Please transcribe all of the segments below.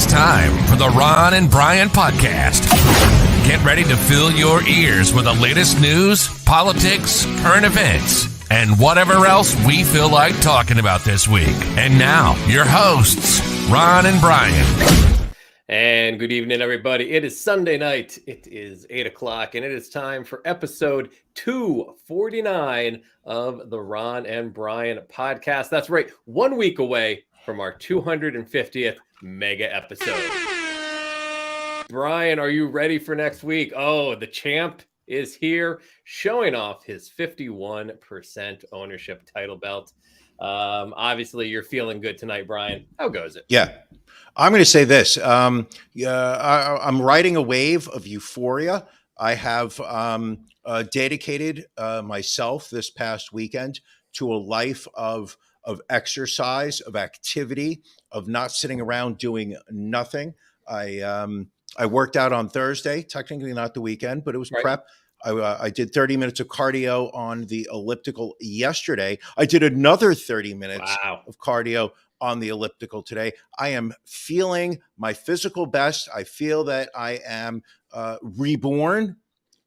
It's time for the Ron and Brian podcast. Get ready to fill your ears with the latest news, politics, current events, and whatever else we feel like talking about this week. And now, your hosts, Ron and Brian. And good evening, everybody. It is Sunday night. It is 8 o'clock, and it is time for episode 249 of the Ron and Brian podcast. That's right, 1 week away from our 250th mega episode. Brian, are you ready for next week? Oh, the champ is here, showing off his 51% ownership title belt. Obviously, you're feeling good tonight, Brian. How goes it? Yeah. I'm going to say this. I'm riding a wave of euphoria. I have dedicated myself this past weekend to a life of exercise, of activity, of not sitting around doing nothing. I worked out on Thursday, technically not the weekend, but it was prep. I did 30 minutes of cardio on the elliptical yesterday. I did another 30 minutes of cardio on the elliptical today. I am feeling my physical best. I feel that I am reborn.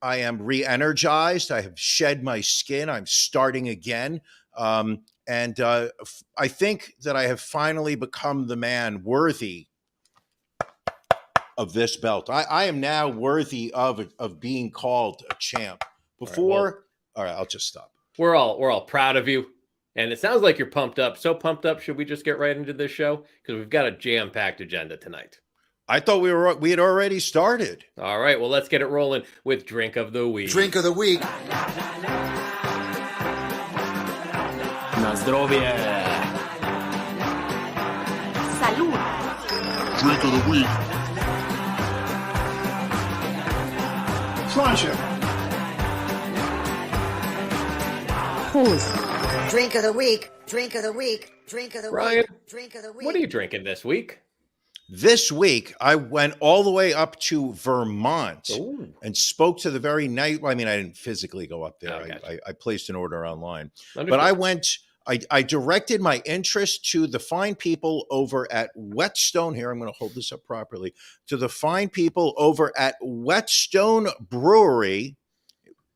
I am re-energized. I have shed my skin. I'm starting again. And I think that I have finally become the man worthy of this belt. I am now worthy of being called a champ. Before, all right, I'll just stop. We're all proud of you. And it sounds like you're pumped up. So pumped up, should we just get right into this show? Because we've got a jam-packed agenda tonight. I thought we had already started. All right, well, let's get it rolling with Drink of the Week. Drink of the Week. Na zdrowie. Salud. Drink of the Week. Pleasure. Prost. Drink of the week, drink of the week, drink of the Brian, week, drink of the week. What are you drinking this week? This week, I went all the way up to Vermont and spoke to the very night. Well, I mean, I didn't physically go up there. I placed an order online. But I directed my interest to the fine people over at Whetstone. Here, I'm going to hold this up properly. To the fine people over at Whetstone Brewery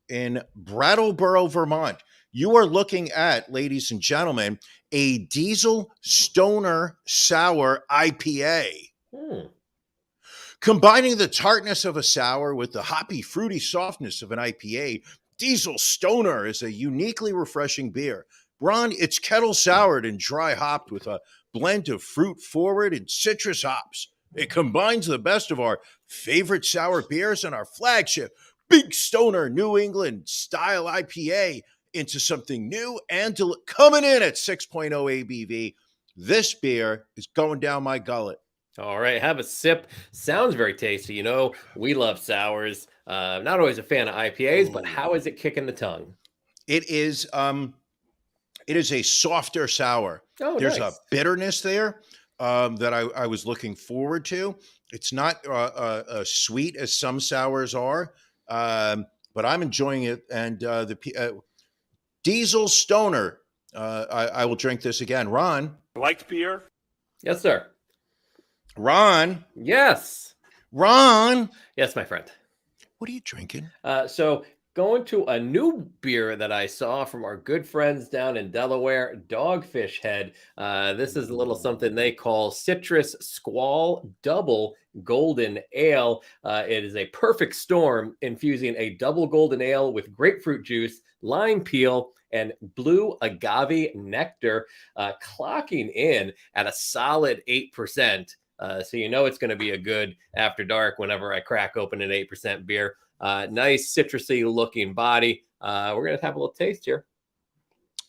in Brattleboro, Vermont. You are looking at, ladies and gentlemen, a Diesel Stoner Sour IPA. Combining the tartness of a sour with the hoppy, fruity softness of an IPA, Diesel Stoner is a uniquely refreshing beer. Ron, it's kettle soured and dry hopped with a blend of fruit forward and citrus hops. It combines the best of our favorite sour beers and our flagship Big Stoner New England style IPA into something new and coming in at 6.0 ABV. This beer is going down my gullet. All right, have a sip. Sounds very tasty. You know, we love sours. Not always a fan of IPAs, but how is it kicking the tongue? It is a softer sour. Oh, There's nice. a bitterness there that I was looking forward to. It's not sweet as some sours are, but I'm enjoying it. And the Diesel Stoner, I will drink this again. Ron? Liked beer? Yes, sir. Ron? Yes. Ron? Yes, my friend. What are you drinking? So going to a new beer that I saw from our good friends down in Delaware, Dogfish Head. This is a little something they call Citrus Squall Double Golden Ale. It is a perfect storm, infusing a double golden ale with grapefruit juice, lime peel, and blue agave nectar, clocking in at a solid 8%. So you know it's going to be a good after dark whenever I crack open an 8% beer. Nice citrusy looking body. We're going to have a little taste here.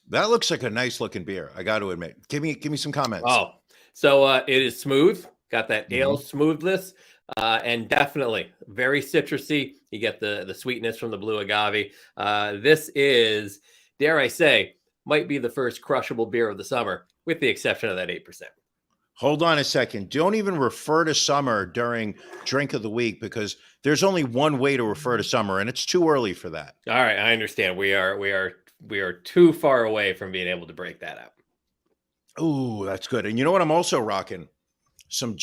That looks like a nice looking beer, I got to admit. Give me some comments. Oh, so it is smooth. Got that ale smoothness. And definitely very citrusy. You get the sweetness from the blue agave. This is, dare I say, might be the first crushable beer of the summer, with the exception of that 8%. Hold on a second. Don't even refer to summer during Drink of the Week, because there's only one way to refer to summer, and it's too early for that. All right, I understand. We are too far away from being able to break that out. Ooh, that's good. And you know what I'm also rocking? some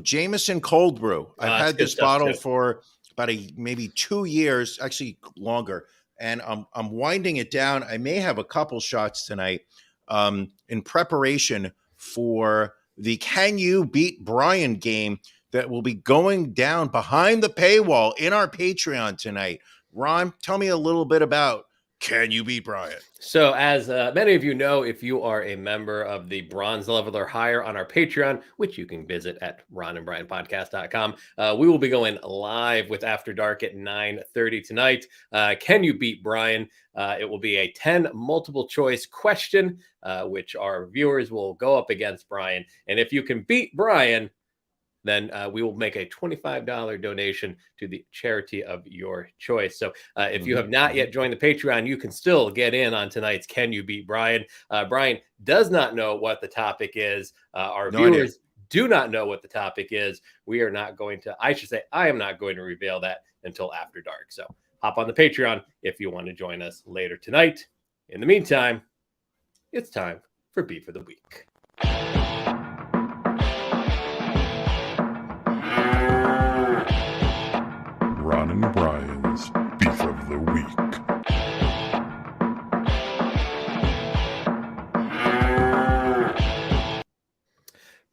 Jameson cold brew. I've that's had good this stuff, bottle too. for about maybe 2 years, actually longer, and I'm winding it down. I may have a couple shots tonight in preparation for the Can You Beat Brian game that will be going down behind the paywall in our Patreon tonight. Ron, tell me a little bit about Can You Beat Brian? So, as many of you know, if you are a member of the bronze level or higher on our Patreon, which you can visit at ronandbrianpodcast.com, we will be going live with After Dark at 9:30 tonight. Can you beat Brian? It will be a 10 multiple choice question, which our viewers will go up against Brian. And if you can beat Brian, then we will make a $25 donation to the charity of your choice. So if you have not yet joined the Patreon, you can still get in on tonight's Can You Beat Brian? Brian does not know what the topic is. Our viewers do not know what the topic is. We are not going to, I should say, I am not going to reveal that until after dark. So hop on the Patreon if you want to join us later tonight. In the meantime, it's time for Beef of the Week. Ron and Brian's Beef of the Week.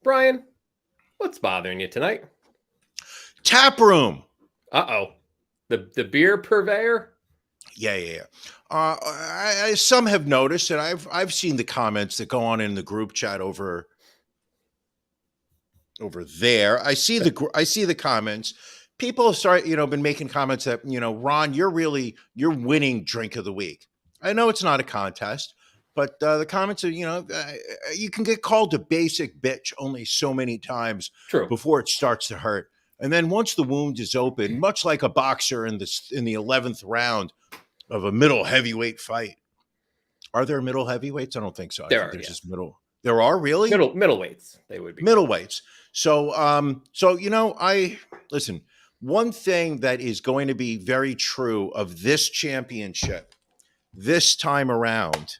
Brian, what's bothering you tonight? Tap room. Uh-oh. The beer purveyor? Yeah. Some have noticed, and I've seen the comments that go on in the group chat over there. I see the comments. People start, been making comments that, Ron, you're winning drink of the week. I know it's not a contest, but the comments are, you can get called a basic bitch only so many times before it starts to hurt. And then once the wound is open, much like a boxer in the 11th round of a middle heavyweight fight. Are there middle heavyweights? I don't think so. There's just middle. There are really middleweights. They would be middleweights. So, I listen. One thing that is going to be very true of this championship this time around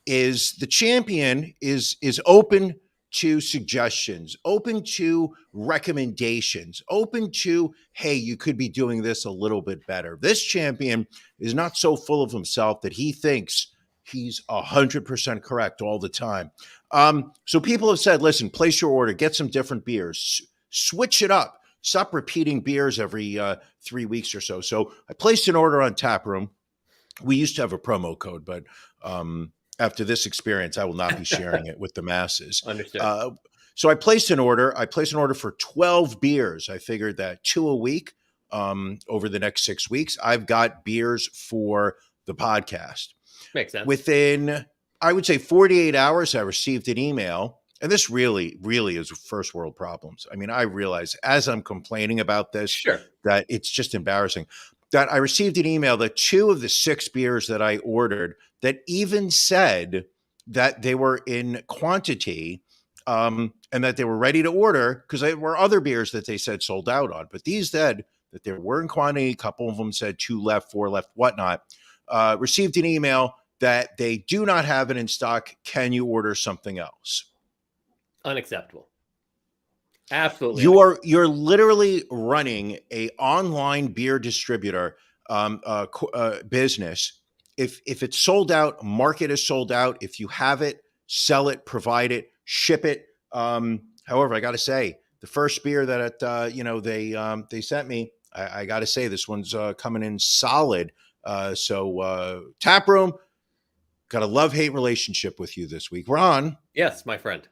is the champion is open to suggestions, open to recommendations, open to, hey, you could be doing this a little bit better. This champion is not so full of himself that he thinks he's 100% correct all the time. So people have said, listen, place your order, get some different beers, switch it up. Stop repeating beers every 3 weeks or so. So I placed an order on Taproom. We used to have a promo code, but after this experience, I will not be sharing it with the masses. Understood. So I placed an order. For 12 beers. I figured that 2 a week over the next 6 weeks. I've got beers for the podcast. Makes sense. Within, I would say, 48 hours, I received an email. And this really, really is first world problems. I mean, I realize as I'm complaining about this, that it's just embarrassing. That I received an email that 2 of the 6 beers that I ordered that even said that they were in quantity and that they were ready to order, because there were other beers that they said sold out on. But these said that they were in quantity. A couple of them said 2 left, 4 left, whatnot. Received an email that they do not have it in stock. Can you order something else? Unacceptable. Absolutely. You're literally running a online beer distributor business. If it's sold out, market is sold out. If you have it, sell it, provide it, ship it. However, I got to say, the first beer that they sent me, I got to say this one's coming in solid. So Taproom, got a love-hate relationship with you this week, Ron. Yes, my friend.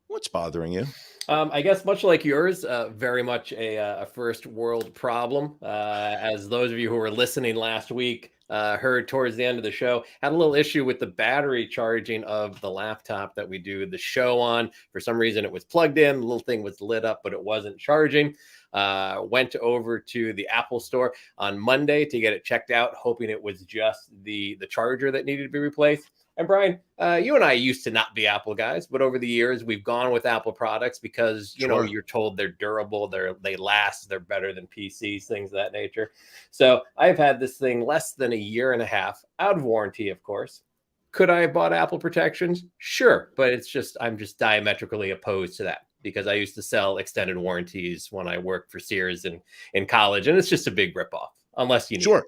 What's bothering you? I guess much like yours, very much a first world problem. As those of you who were listening last week heard towards the end of the show, had a little issue with the battery charging of the laptop that we do the show on. For some reason, it was plugged in. The little thing was lit up, but it wasn't charging. Went over to the Apple store on Monday to get it checked out, hoping it was just the charger that needed to be replaced. And Brian, you and I used to not be Apple guys, but over the years we've gone with Apple products because you're told they're durable, they last, they're better than PCs, things of that nature. So I've had this thing less than a year and a half, out of warranty, of course. Could I have bought Apple protections? Sure, but I'm just diametrically opposed to that. because I used to sell extended warranties when I worked for Sears in college, and it's just a big ripoff unless you need Sure. it.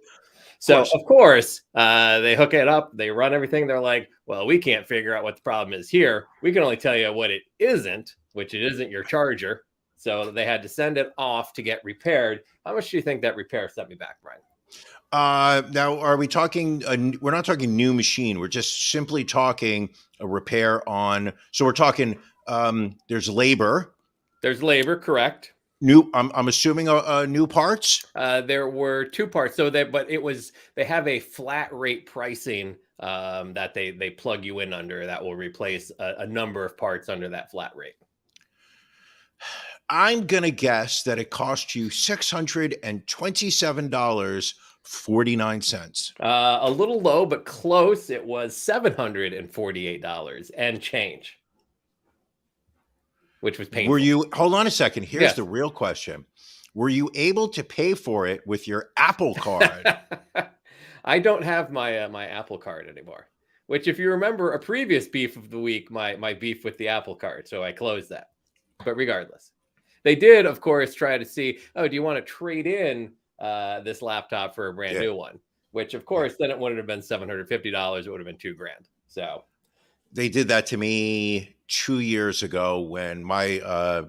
So of course, they hook it up, they run everything. They're like, well, we can't figure out what the problem is here. We can only tell you what it isn't, which it isn't your charger. So they had to send it off to get repaired. How much do you think that repair set me back, Brian? Now, are we talking? We're not talking new machine. We're just simply talking a repair on. So we're talking. There's labor. There's labor, correct? New. I'm assuming new parts. There were two parts. So they have a flat rate pricing that they plug you in under that will replace a number of parts under that flat rate. I'm gonna guess that it cost you $627.49. A little low, but close. It was $748 and change, which was painful. Were you? Hold on a second. Here's Yes. the real question. Were you able to pay for it with your Apple Card? I don't have my my Apple Card anymore. Which, if you remember, a previous beef of the week, my beef with the Apple Card, so I closed that. But regardless, they did, of course, try to see. Oh, do you want to trade in this laptop for a brand new one? Which, of course, then it wouldn't have been $750. It would have been $2,000. So they did that to me 2 years ago when my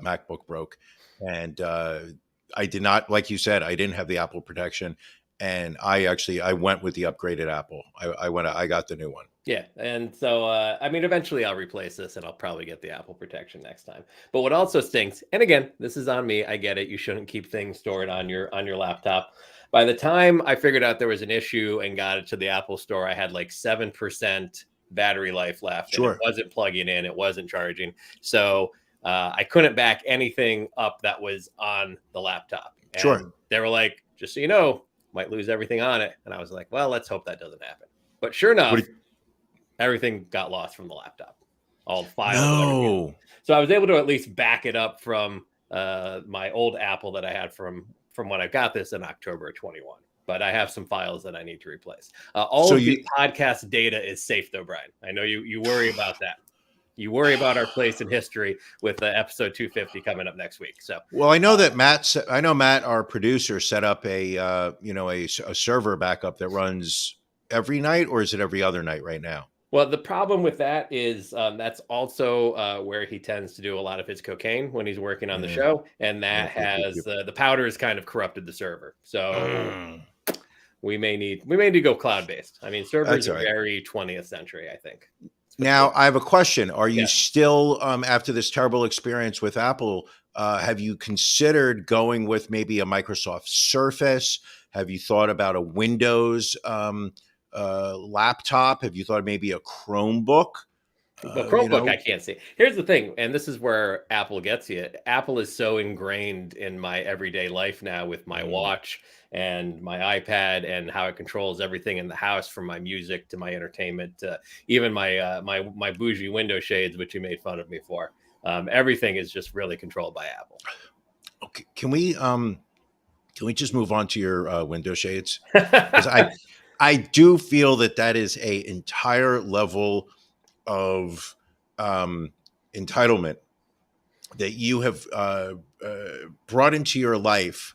MacBook broke, and I did not, like you said, I didn't have the Apple protection, and I went with the upgraded Apple. I got the new one. yeah, and so I mean, eventually I'll replace this, and I'll probably get the Apple protection next time. But what also stinks, and again, this is on me. I get it. You shouldn't keep things stored on your laptop. By the time I figured out there was an issue and got it to the Apple store, I had like 7% battery life left. Sure. And it wasn't plugging in. It wasn't charging. So I couldn't back anything up that was on the laptop. And Sure. they were like, just so you know, might lose everything on it. And I was like, well, let's hope that doesn't happen. But sure enough, everything got lost from the laptop. All the files. No. So I was able to at least back it up from my old Apple that I had from when I got this in October of 21. But I have some files that I need to replace. All of the podcast data is safe, though, Brian. I know you worry about that. You worry about our place in history with episode 250 coming up next week. So, well, I know that Matt, our producer, set up a server backup that runs every night, or is it every other night right now? well, the problem with that is that's also where he tends to do a lot of his cocaine when he's working on the show, and that has the powder has kind of corrupted the server. So we may need to go cloud based. I mean, servers are very 20th century, I think. Now, I have a question. Are you still, after this terrible experience with Apple, have you considered going with maybe a Microsoft Surface? Have you thought about a Windows laptop? Have you thought maybe a Chromebook? Well, Chromebook, I can't see. Here's the thing, and this is where Apple gets you. Apple is so ingrained in my everyday life now with my watch and my iPad and how it controls everything in the house, from my music to my entertainment to even my my bougie window shades, which you made fun of me for. Everything is just really controlled by Apple. Okay, can we just move on to your window shades? Because I do feel that is a entire level of entitlement that you have brought into your life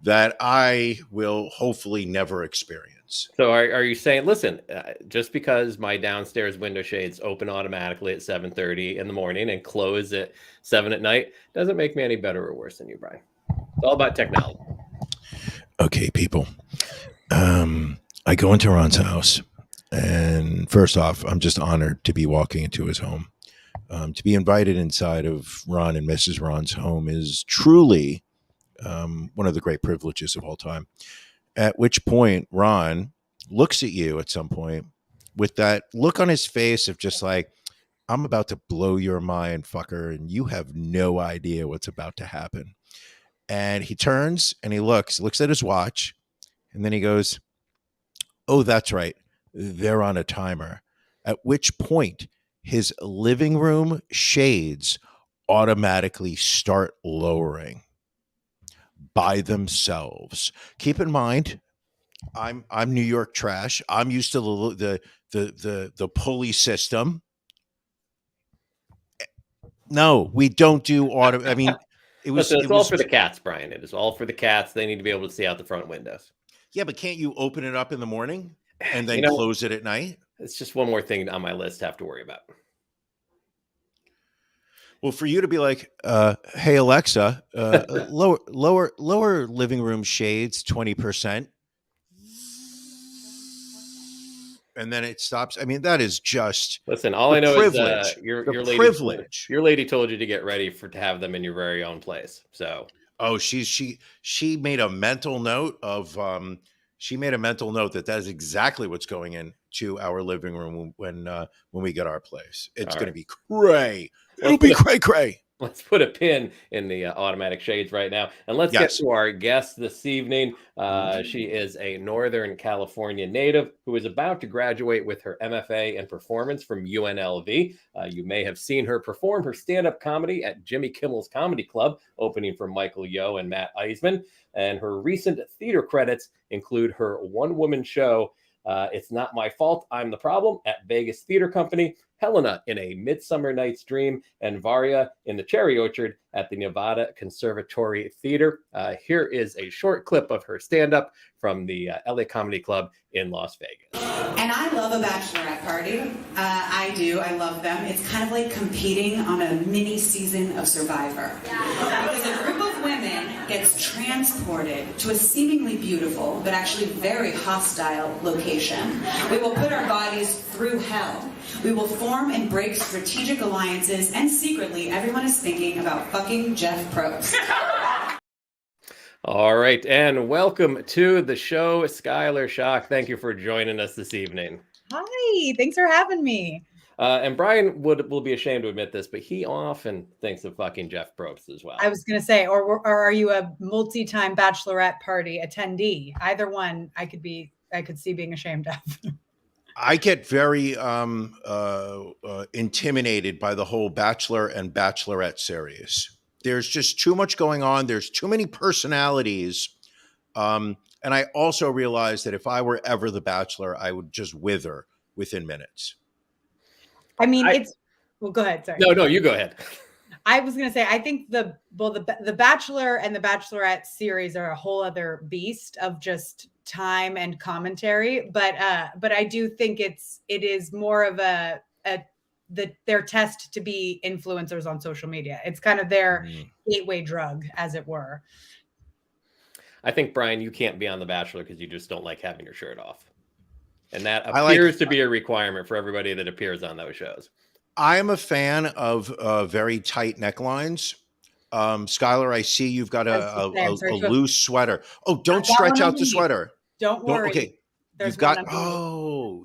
that I will hopefully never experience. So are you saying, listen, just because my downstairs window shades open automatically at 7:30 in the morning and close at 7 at night doesn't make me any better or worse than you, Brian? It's all about technology. Okay, people. I go into Ron's house, and first off, I'm just honored to be walking into his home. To be invited inside of Ron and Mrs. Ron's home is truly one of the great privileges of all time. At which point, Ron looks at you at some point with that look on his face of just like, I'm about to blow your mind, fucker, and you have no idea what's about to happen. And he turns and he looks at his watch, and then he goes, oh, that's right, they're on a timer. At which point, his living room shades automatically start lowering by themselves. Keep in mind, I'm New York trash. I'm used to the pulley system. No, we don't do auto. I mean, it was Listen, it it's all was for the cats, Brian. It is all for the cats. They need to be able to see out the front windows. yeah, but can't you open it up in the morning and then You know, close it at night? it's just one more thing on my list to have to worry about. Well, for you to be like, "Hey Alexa, lower living room shades 20%," and then it stops. I mean, that is just Listen, all the I know privilege. is your The lady privilege. your lady told you to get ready to have them in your very own place. So Oh, she made a mental note of she made a mental note that is exactly what's going into our living room when we get our place. It's all going to right. be cray. It'll Let's be put a- cray cray. Let's put a pin in the automatic shades right now. And let's get Yes. to our guest this evening. She is a Northern California native who is about to graduate with her MFA in performance from UNLV. You may have seen her perform her stand-up comedy at Jimmy Kimmel's Comedy Club, opening for Michael Yo and Matt Eisman. And her recent theater credits include her one-woman show, It's Not My Fault, I'm the Problem, at Vegas Theater Company, Helena in A Midsummer Night's Dream, and Varya in The Cherry Orchard at the Nevada Conservatory Theater. Here is a short clip of her stand-up from the LA Comedy Club in Las Vegas. And I love a bachelorette party. I do. I love them. It's kind of like competing on a mini season of Survivor. Because a group of women gets transported to a seemingly beautiful, but actually very hostile location. We will put our bodies through hell. We will form and break strategic alliances, and secretly, everyone is thinking about fucking Jeff Probst. All right, and welcome to the show, Skylar Schock. Thank you for joining us this evening. Hi, thanks for having me. And Brian will be ashamed to admit this, but he often thinks of fucking Jeff Probst as well. I was going to say, or are you a multi-time bachelorette party attendee? Either one, I could see being ashamed of. I get very intimidated by the whole Bachelor and Bachelorette series. There's just too much going on. There's too many personalities. And I also realized that if I were ever the Bachelor, I would just wither within minutes. I mean, well, go ahead. Sorry. No, you go ahead. I was going to say, I think the Bachelor and the Bachelorette series are a whole other beast of just time and commentary. But I do think it is more of their test to be influencers on social media. It's kind of their gateway drug, as it were. I think, Brian, you can't be on The Bachelor because you just don't like having your shirt off. And that appears to be a requirement for everybody that appears on those shows. I am a fan of very tight necklines. Skylar, I see you've got a loose sweater. Oh, don't stretch out the sweater. Don't worry. Okay. You've got,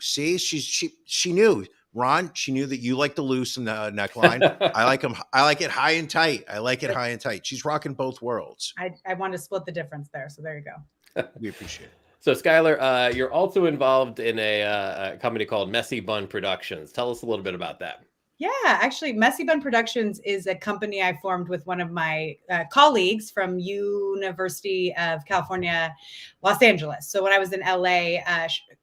see, she knew. Ron, she knew that you like the loose and the neckline. I like them. I like it high and tight. High and tight. She's rocking both worlds. I want to split the difference there. So there you go. We appreciate it. So Skylar, you're also involved in a company called Messy Bun Productions. Tell us a little bit about that. Yeah, actually, Messy Bun Productions is a company I formed with one of my colleagues from University of California, Los Angeles. So when I was in LA,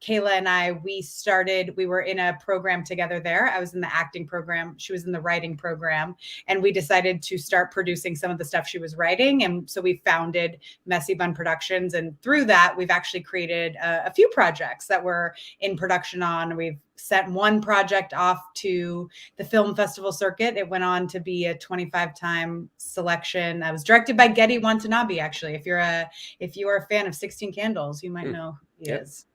Kayla and I, we were in a program together there. I was in the acting program. She was in the writing program. And we decided to start producing some of the stuff she was writing. And so we founded Messy Bun Productions. And through that, we've actually created a few projects that we're in production on. We've sent one project off to the film festival circuit. It went on to be a 25-time selection. That was directed by Getty Watanabe. Actually, if you are a fan of 16 Candles, you might know who he is.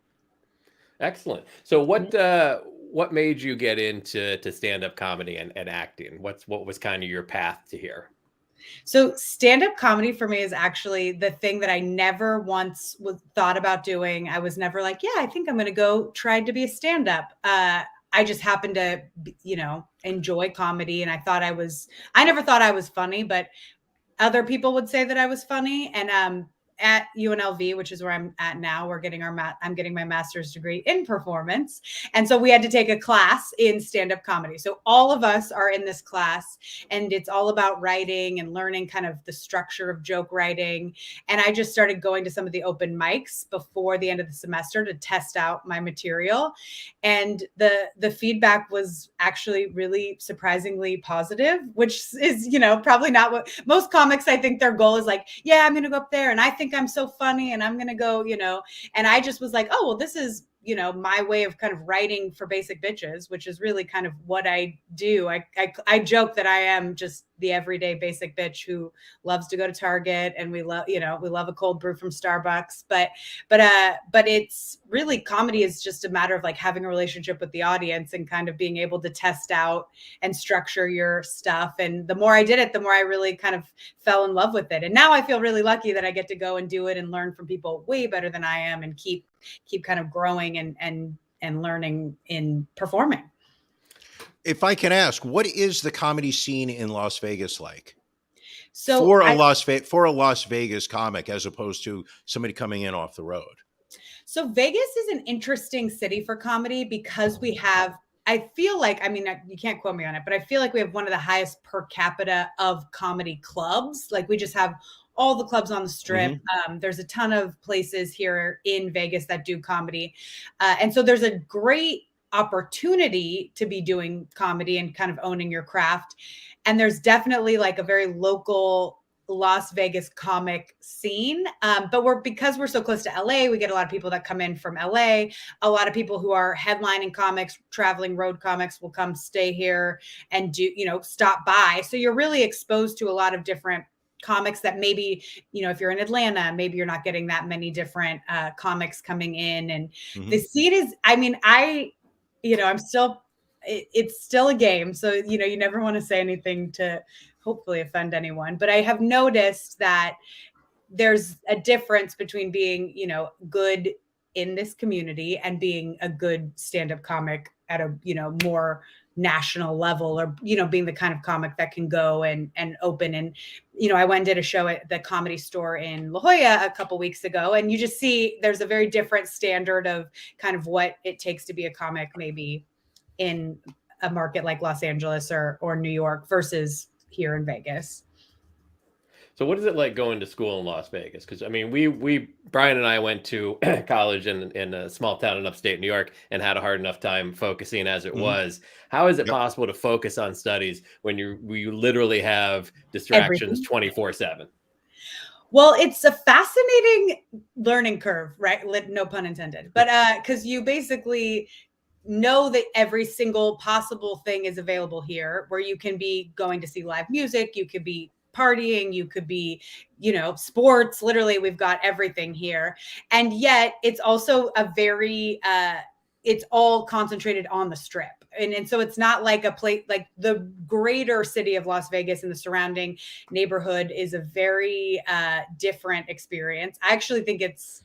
Excellent. So what made you get into stand-up comedy and acting? What was kind of your path to here? So stand-up comedy for me is actually the thing that I never once thought about doing. I was never like, yeah, I think I'm going to go try to be a stand-up. I just happened to, enjoy comedy. And I never thought I was funny, but other people would say that I was funny. And at UNLV, which is where I'm at now. I'm getting my master's degree in performance. And so we had to take a class in stand-up comedy. So all of us are in this class, and it's all about writing and learning kind of the structure of joke writing. And I just started going to some of the open mics before the end of the semester to test out my material. And the feedback was actually really surprisingly positive, which is, probably not what most comics, I think their goal is like, yeah, I'm going to go up there and I think I'm so funny and I'm going to go, and I just was like, oh, well, this is, my way of kind of writing for basic bitches, which is really kind of what I do. I joke that I am just the everyday basic bitch who loves to go to Target, and we love a cold brew from Starbucks, but it's really, comedy is just a matter of like having a relationship with the audience and kind of being able to test out and structure your stuff. And the more I did it, the more I really kind of fell in love with it. And now I feel really lucky that I get to go and do it and learn from people way better than I am, and keep kind of growing and learning in performing. If I can ask, what is the comedy scene in Las Vegas like? So for a Las Vegas comic, as opposed to somebody coming in off the road. So Vegas is an interesting city for comedy because we have, I feel like, I mean, you can't quote me on it, but I feel like we have one of the highest per capita of comedy clubs. Like, we just have all the clubs on the Strip. Mm-hmm. There's a ton of places here in Vegas that do comedy. And so there's a great opportunity to be doing comedy and kind of owning your craft. And there's definitely like a very local Las Vegas comic scene. But because we're so close to LA, we get a lot of people that come in from LA. A lot of people who are headlining comics, traveling road comics, will come stay here and do, stop by. So you're really exposed to a lot of different comics that maybe, if you're in Atlanta, maybe you're not getting that many different comics coming in. And the scene is, I mean, it's still a game. So, you never want to say anything to hopefully offend anyone. But I have noticed that there's a difference between being, good in this community and being a good stand-up comic at a, more national level, or, being the kind of comic that can go and open. And, I went and did a show at the Comedy Store in La Jolla a couple weeks ago, and you just see there's a very different standard of kind of what it takes to be a comic, maybe in a market like Los Angeles or New York versus here in Vegas. So what is it like going to school in Las Vegas? Because I mean, Brian and I went to college in a small town in upstate New York and had a hard enough time focusing as it was. How is it possible to focus on studies when you literally have distractions 24/7? Well, it's a fascinating learning curve, right? No pun intended. But because you basically know that every single possible thing is available here, where you can be going to see live music, you could be partying, you could be, sports. Literally, we've got everything here. And yet it's also a very, it's all concentrated on the Strip. And so it's not like a place like the greater city of Las Vegas and the surrounding neighborhood is a very different experience. I actually think it's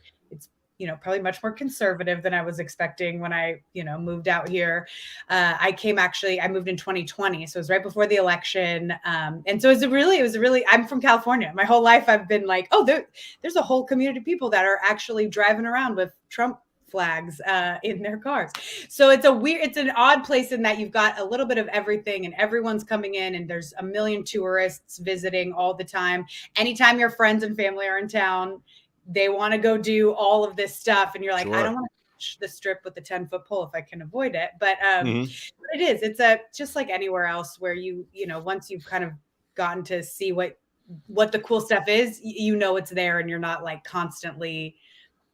probably much more conservative than I was expecting when I, moved out here. I moved in 2020. So it was right before the election. And so it was really, I'm from California. My whole life I've been like, oh, there's a whole community of people that are actually driving around with Trump flags in their cars. So it's an odd place in that you've got a little bit of everything and everyone's coming in, and there's a million tourists visiting all the time. Anytime your friends and family are in town, they want to go do all of this stuff. And you're like, I don't want to touch the Strip with a 10-foot pole if I can avoid it. But it's just like anywhere else where once you've kind of gotten to see what the cool stuff is, it's there, and you're not like constantly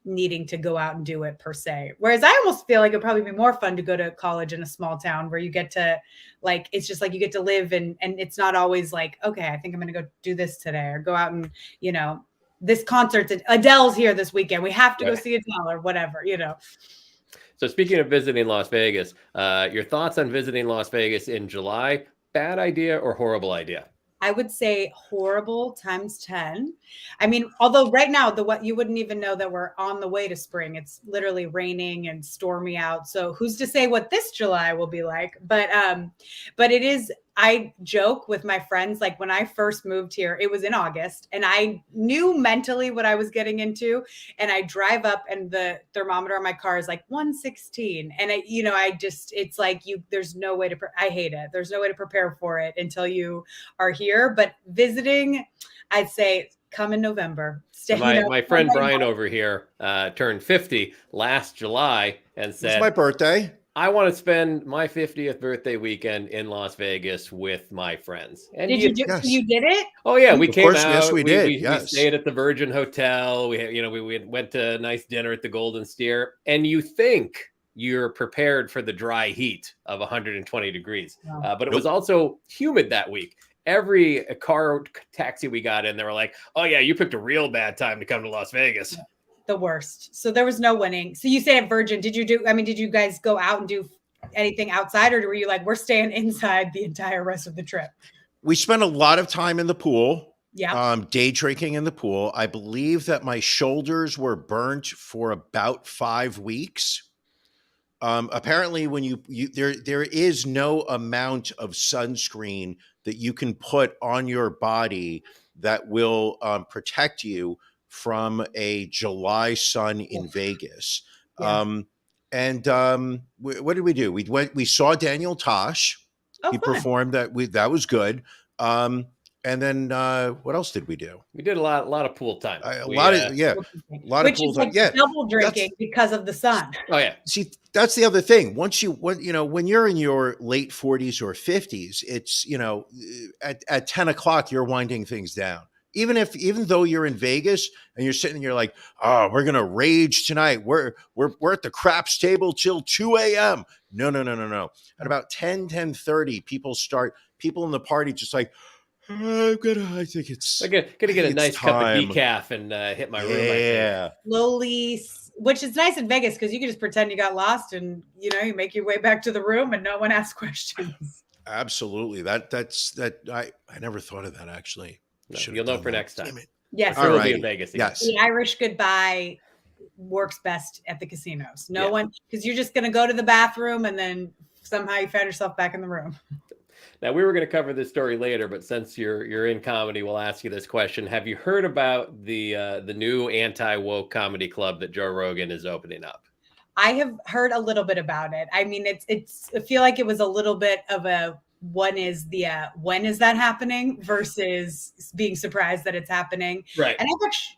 needing to go out and do it per se. Whereas I almost feel like it'd probably be more fun to go to college in a small town where you get to it's just like you get to live and it's not always like, okay, I think I'm going to go do this today, or go out and, this concert, Adele's here this weekend, we have to go see Adele, or whatever, So speaking of visiting Las Vegas, your thoughts on visiting Las Vegas in July? Bad idea or horrible idea? I would say horrible times 10. I mean, although right now you wouldn't even know that we're on the way to spring. It's literally raining and stormy out. So who's to say what this July will be like? But it is I joke with my friends, like when I first moved here, it was in August, and I knew mentally what I was getting into. And I drive up, and the thermometer on my car is like 116. And it's like there's no way to, I hate it. There's no way to prepare for it until you are here. But visiting, I'd say come in November. My friend Brian over here turned 50 last July and said, It's my birthday. I want to spend my 50th birthday weekend in Las Vegas with my friends. And you did it? Oh yeah, we came out. Yes, we did. We stayed at the Virgin Hotel. We went to a nice dinner at the Golden Steer. And you think you're prepared for the dry heat of 120 degrees, but it was also humid that week. Every car taxi we got in, they were like, "Oh yeah, you picked a real bad time to come to Las Vegas." The worst. So there was no winning. So you say at Virgin, did you guys go out and do anything outside, or were you like, we're staying inside the entire rest of the trip? We spent a lot of time in the pool. Yeah. Day drinking in the pool. I believe that my shoulders were burnt for about 5 weeks. Apparently when there is no amount of sunscreen that you can put on your body that will protect you from a July sun in Vegas. Yeah. What did we do? We saw Daniel Tosh. He fun. performed that was good. And then what else did we do? We did a lot of pool time. A lot of pool time. Yeah, double drinking because of the sun. Oh yeah. See, that's the other thing. When you're in your late 40s or 50s, it's at 10 o'clock you're winding things down. Even though you're in Vegas and you're sitting and you're like, oh, we're gonna rage tonight. We're at the craps table till 2 a.m. No. At about 10:30, people in the party just like, I think it's I gotta get a nice cup of decaf and hit my room. Yeah. Slowly, which is nice in Vegas because you can just pretend you got lost and you make your way back to the room and no one asks questions. Absolutely. I never thought of that actually. No, you'll know for next time. Yes. All right. In Vegas again. Yes. The Irish goodbye works best at the casinos. No one, because you're just going to go to the bathroom and then somehow you find yourself back in the room. Now, we were going to cover this story later, but since you're in comedy, we'll ask you this question. Have you heard about the new anti-woke comedy club that Joe Rogan is opening up? I have heard a little bit about it. I mean, I feel like it was a little bit of a when is that happening versus being surprised that it's happening. Right. And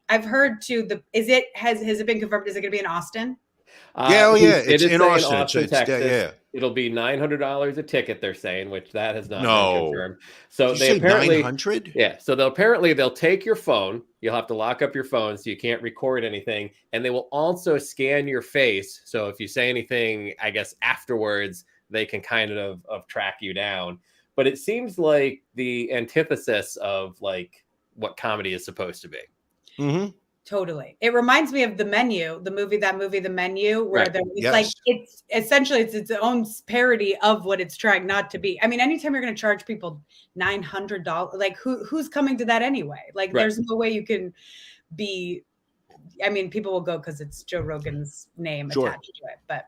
I've heard too, has it been confirmed? Is it going to be in Austin? It's in Austin, Texas. Yeah. It'll be $900 a ticket, they're saying, which that has not been confirmed. So Did you say apparently 900? Yeah. So they'll take your phone. You'll have to lock up your phone so you can't record anything, and they will also scan your face. So if you say anything, I guess afterwards, they can kind of track you down. But it seems like the antithesis of like what comedy is supposed to be. Mm-hmm. Totally. It reminds me of The movie, The Menu, where Right. it's like, it's essentially, it's its own parody of what it's trying not to be. I mean, anytime you're going to charge people $900, like who's coming to that anyway? Like There's no way you can be, I mean, people will go because it's Joe Rogan's name attached to it. But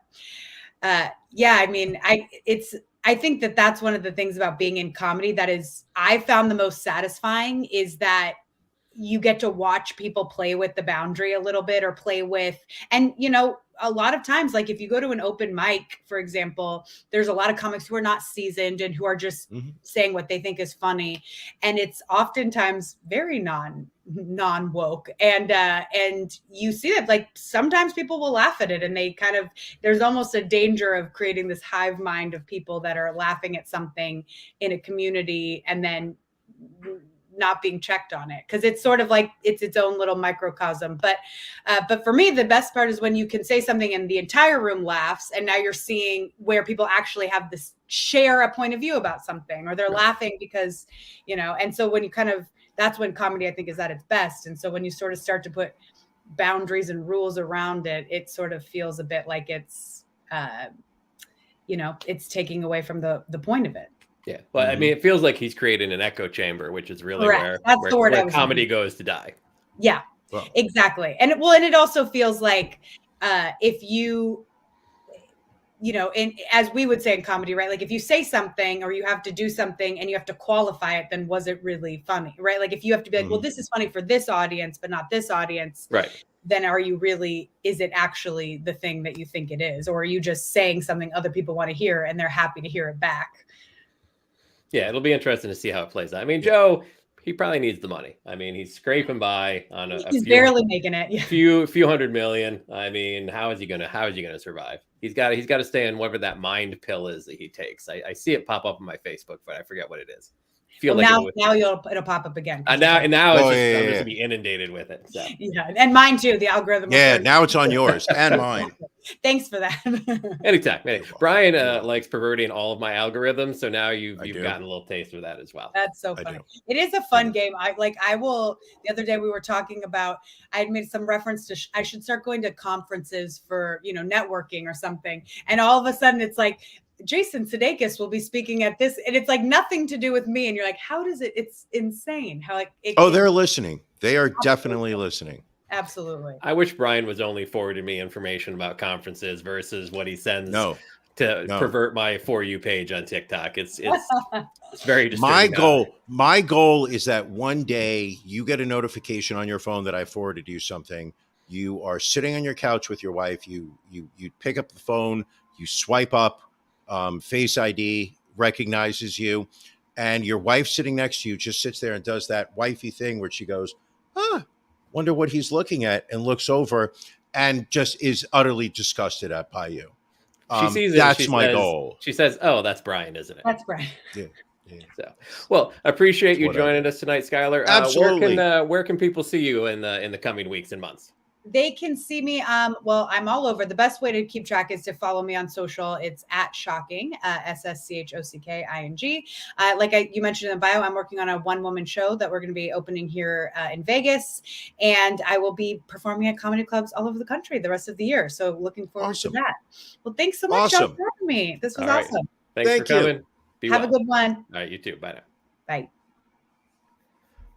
I mean, I think that's one of the things about being in comedy that is, I found the most satisfying is that you get to watch people play with the boundary a little bit or play with, and a lot of times, like if you go to an open mic, for example, there's a lot of comics who are not seasoned and who are just saying what they think is funny. And it's oftentimes very non-woke. And you see that like sometimes people will laugh at it and they there's almost a danger of creating this hive mind of people that are laughing at something in a community and then not being checked on it, because it's sort of like it's its own little microcosm. But for me, the best part is when you can say something and the entire room laughs, and now you're seeing where people actually have this share a point of view about something, or they're laughing because and so when you that's when comedy I think is at its best. And so when you sort of start to put boundaries and rules around it, it sort of feels a bit like it's it's taking away from the point of it. Yeah, but I mean, it feels like he's creating an echo chamber, which is really where comedy goes to die. Yeah, exactly. And it also feels like if you you know, and as we would say in comedy, right? Like if you say something or you have to do something and you have to qualify it, then was it really funny, right? Like if you have to be like, well, this is funny for this audience, but not this audience, Right. then is it actually the thing that you think it is? Or are you just saying something other people want to hear and they're happy to hear it back? Yeah, it'll be interesting to see how it plays out. I mean, Joe, he probably needs the money. I mean, he's scraping by on He's barely making it. Yeah. few $100 million. I mean, how is he gonna survive? He's got to stay on whatever that mind pill is that he takes. I see it pop up on my Facebook, but I forget what it is. Well, now it'll pop up again. Now I'm Oh, just yeah. gonna be inundated with it. So. Yeah, and mine too. The algorithm. Yeah, now it's on yours and mine. Thanks for that. Anytime. Brian likes perverting all of my algorithms, so now you've do. gotten a little taste of that as well. That's so funny. It is a fun game. The other day we were talking about, I had made some reference to, I should start going to conferences for, networking or something. And all of a sudden it's like, Jason Sudeikis will be speaking at this, and it's like nothing to do with me. And you're like, how does it? It's insane. How They're listening. They are definitely listening. Absolutely. I wish Brian was only forwarding me information about conferences versus what he sends to pervert my For You page on TikTok. It's very disturbing. My goal is that one day you get a notification on your phone that I forwarded you something. You are sitting on your couch with your wife. You pick up the phone. You swipe up. Face ID recognizes you, and your wife sitting next to you just sits there and does that wifey thing where she goes, wonder what he's looking at, and looks over and just is utterly disgusted by you. She sees it. That's my goal. She says, "Oh, that's Brian, isn't it?" That's Brian. Yeah. So, well, appreciate you joining us tonight, Skylar. Absolutely. Where can people see you in the coming weeks and months? They can see me. Well, I'm all over. The best way to keep track is to follow me on social. It's at Shocking, SSCHOCKING. Like you mentioned in the bio, I'm working on a one-woman show that we're going to be opening here in Vegas, and I will be performing at comedy clubs all over the country the rest of the year. So looking forward to that. Well, thanks so much, John, for having me. This was awesome. Thanks for coming. Have a good one. All right, you too. Bye now. Bye.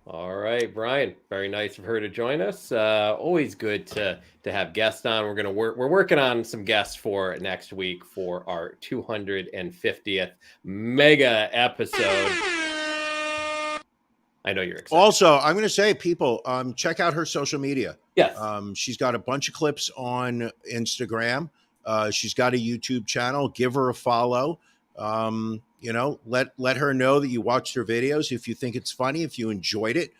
All right, Brian. Very nice of her to join us. Always good to have guests on. We're working on some guests for next week for our 250th mega episode. I know you're excited. Also, I'm going to say, people, check out her social media. Yes. She's got a bunch of clips on Instagram. She's got a YouTube channel. Give her a follow. Let her know that you watched her videos. If you think it's funny, if you enjoyed it,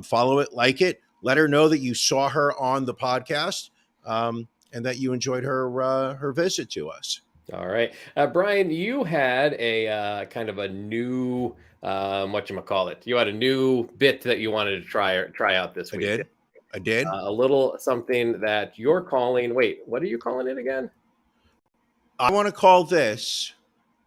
follow it, like it. Let her know that you saw her on the podcast, and that you enjoyed her visit to us. All right, Brian, you had a kind of a new whatchamacallit. You had a new bit that you wanted to try out this week. I did. A little something that you're calling. Wait, what are you calling it again? I want to call this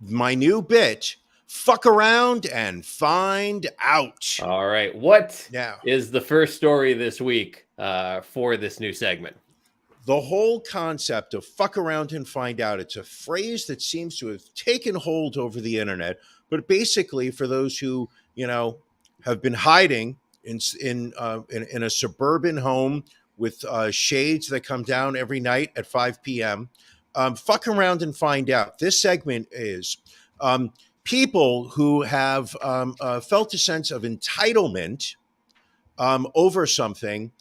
my new bit, Fuck Around and Find Out. All right. What is the first story this week for this new segment? The whole concept of fuck around and find out, it's a phrase that seems to have taken hold over the internet. But basically, for those who, have been hiding in a suburban home with shades that come down every night at 5 p.m., fuck around and find out. This segment is people who have felt a sense of entitlement over something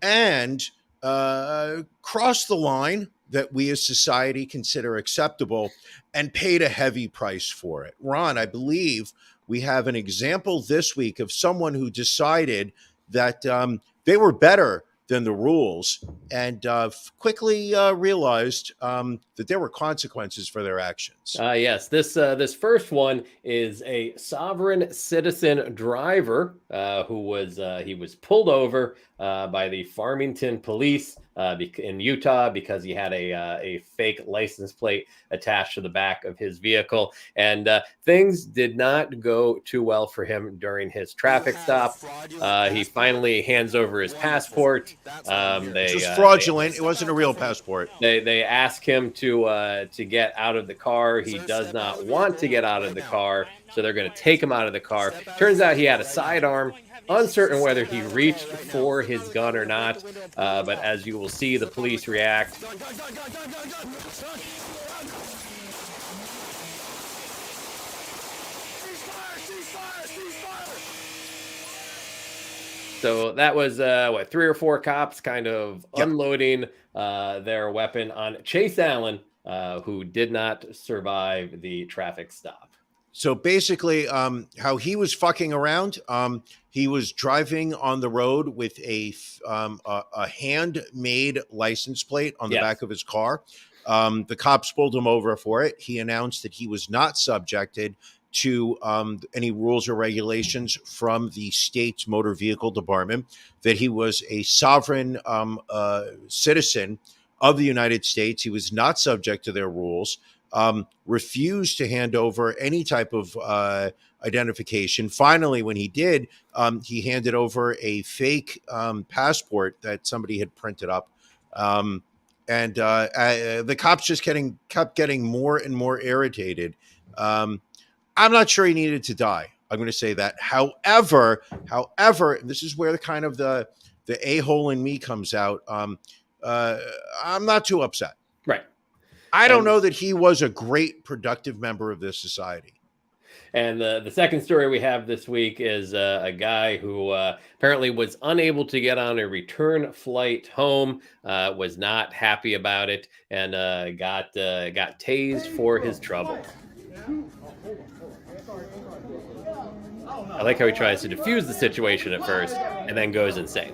and crossed the line that we as society consider acceptable and paid a heavy price for it. Ron, I believe we have an example this week of someone who decided that they were better than the rules and quickly realized that there were consequences for their actions. Yes, this first one is a sovereign citizen driver who was pulled over by the Farmington police in Utah because he had a fake license plate attached to the back of his vehicle, and things did not go too well for him during his traffic stop. He finally hands over his passport. It was fraudulent. It wasn't a real passport. They ask him to get out of the car. He does not want to get out of the car, so they're going to take him out of the car. Turns out he had a sidearm Uncertain whether he reached for his gun or not, but as you will see, the police react. So that was 3 or 4 cops kind of unloading their weapon on Chase Allen, who did not survive the traffic stop. So basically, how he was fucking around, he was driving on the road with a handmade license plate on the back of his car. The cops pulled him over for it. He announced that he was not subjected to any rules or regulations from the state's motor vehicle department, that he was a sovereign citizen of the United States. He was not subject to their rules. Refused to hand over any type of identification. Finally, when he did, he handed over a fake passport that somebody had printed up. And the cops just kept getting more and more irritated. I'm not sure he needed to die. I'm going to say that. However, and this is where the a-hole in me comes out. I'm not too upset. Right. I don't know that he was a great, productive member of this society. And the second story we have this week is a guy who apparently was unable to get on a return flight home, was not happy about it, and got tased for his trouble. I like how he tries to defuse the situation at first and then goes insane.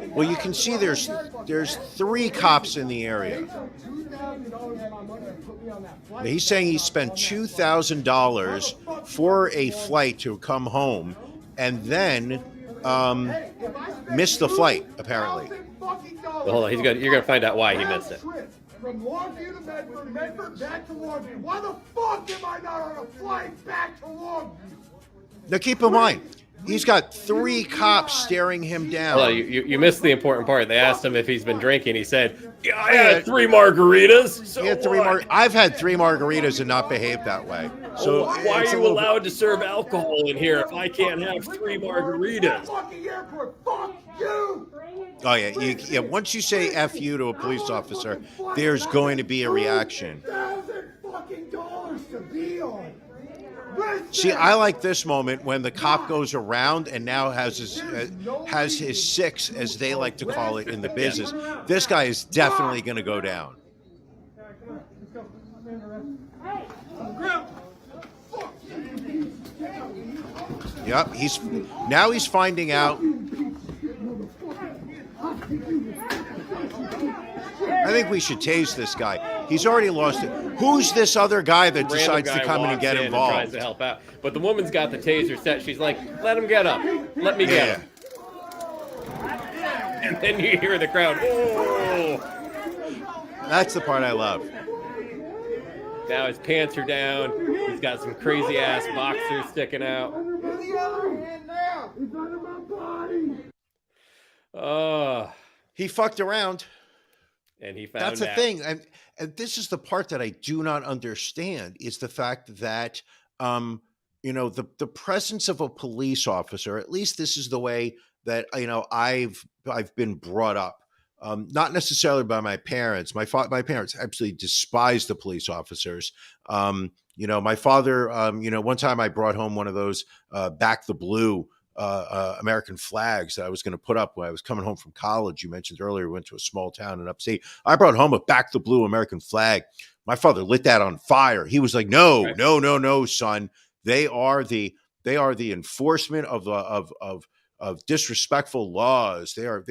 Well, you can see there's 3 cops in the area. He's saying he spent $2,000 for a flight to come home and then missed the flight, apparently. Well, hold on, you're going to find out why he missed it. From Longview to Medford, Medford back to Longview. Why the fuck am I not on a flight back to Longview? Now, keep in mind, he's got 3 cops staring him down. Well, you missed the important part. They asked him if he's been drinking. He said, "Yeah, I had 3 margaritas." So he had 3 I've had 3 margaritas and not behaved that way. So why are you allowed to serve alcohol in here if I can't have 3 margaritas? Fucking airport. Fuck you. Oh yeah, once you say "F you" to a police officer, there's going to be a reaction. $2,000 to be on. See, I like this moment when the cop goes around and now has his 6, as they like to call it in the business. This guy is definitely going to go down. Yep, he's finding out. I think we should tase this guy. He's already lost it. Who's this other guy that decides to come in and get involved? Tries to help out. But the woman's got the taser set. She's like, "Let him get up. Let me get him." And then you hear the crowd. Oh! That's the part I love. Now his pants are down. He's got some crazy ass boxers sticking out. He fucked around. And he found That's the thing. And this is the part that I do not understand, is the fact that, the presence of a police officer, at least this is the way that, I've been brought up. Not necessarily by my parents. My parents absolutely despised the police officers. My father, one time I brought home one of those Back the Blue American flags that I was going to put up when I was coming home from college. You mentioned earlier, we went to a small town in upstate. I brought home a Back the Blue American flag. My father lit that on fire. He was like, "No, no, son. They are the enforcement of disrespectful laws. They're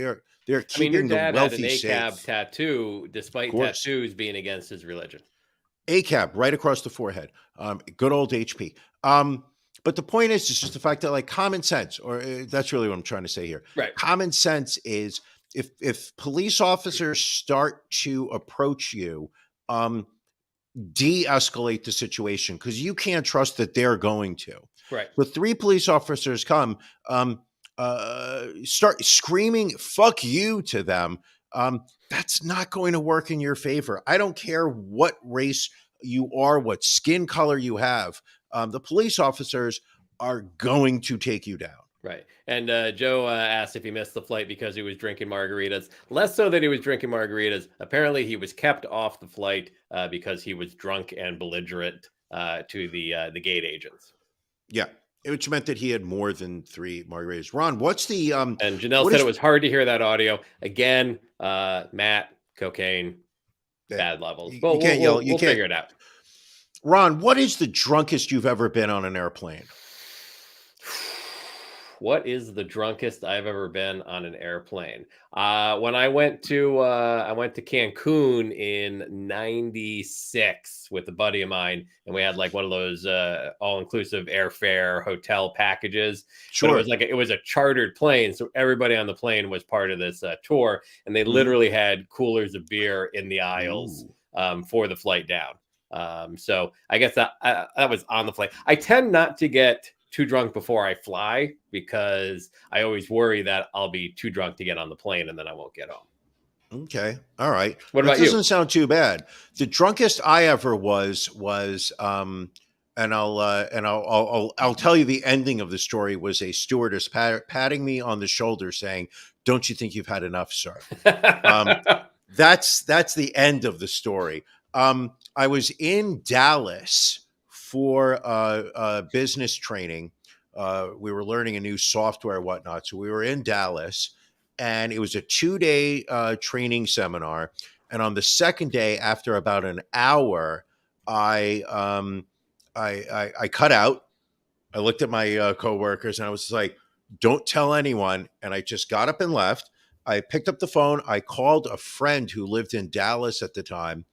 keeping the wealthy safe." Your dad had an ACAB tattoo, despite tattoos being against his religion. ACAB right across the forehead. Good old HP. But the point is, it's just the fact that, like, common sense, or that's really what I'm trying to say here. Right. Common sense is, if police officers start to approach you, de-escalate the situation, because you can't trust that they're going to. Right. So 3 police officers come, start screaming "fuck you" to them. That's not going to work in your favor. I don't care what race you are, what skin color you have. The police officers are going to take you down. Right. And Joe asked if he missed the flight because he was drinking margaritas. Less so that he was drinking margaritas. Apparently, he was kept off the flight because he was drunk and belligerent to the gate agents. Yeah, which meant that he had more than 3 margaritas. Ron, what's the And Janelle said it was hard to hear that audio. Again, Matt, cocaine, bad levels. You Well, can't yell. You we'll can't figure it out. Ron, what is the drunkest you've ever been on an airplane? What is the drunkest I've ever been on an airplane? When I went to Cancun in '96 with a buddy of mine, and we had like one of those all-inclusive airfare hotel packages. Sure. But it was a chartered plane, so everybody on the plane was part of this tour, and they literally had coolers of beer in the aisles for the flight down. So I guess that was on the flight. I tend not to get too drunk before I fly because I always worry that I'll be too drunk to get on the plane and then I won't get home. Okay. All right. What about you? you? Doesn't sound too bad. The drunkest I ever was and I'll tell you the ending of the story was a stewardess patting me on the shoulder saying, "Don't you think you've had enough, sir?" That's the end of the story. I was in Dallas for business training. We were learning a new software and whatnot. So we were in Dallas, and it was a 2-day training seminar. And on the second day, after about an hour, I cut out. I looked at my coworkers, and I was like, "Don't tell anyone." And I just got up and left. I picked up the phone. I called a friend who lived in Dallas at the time,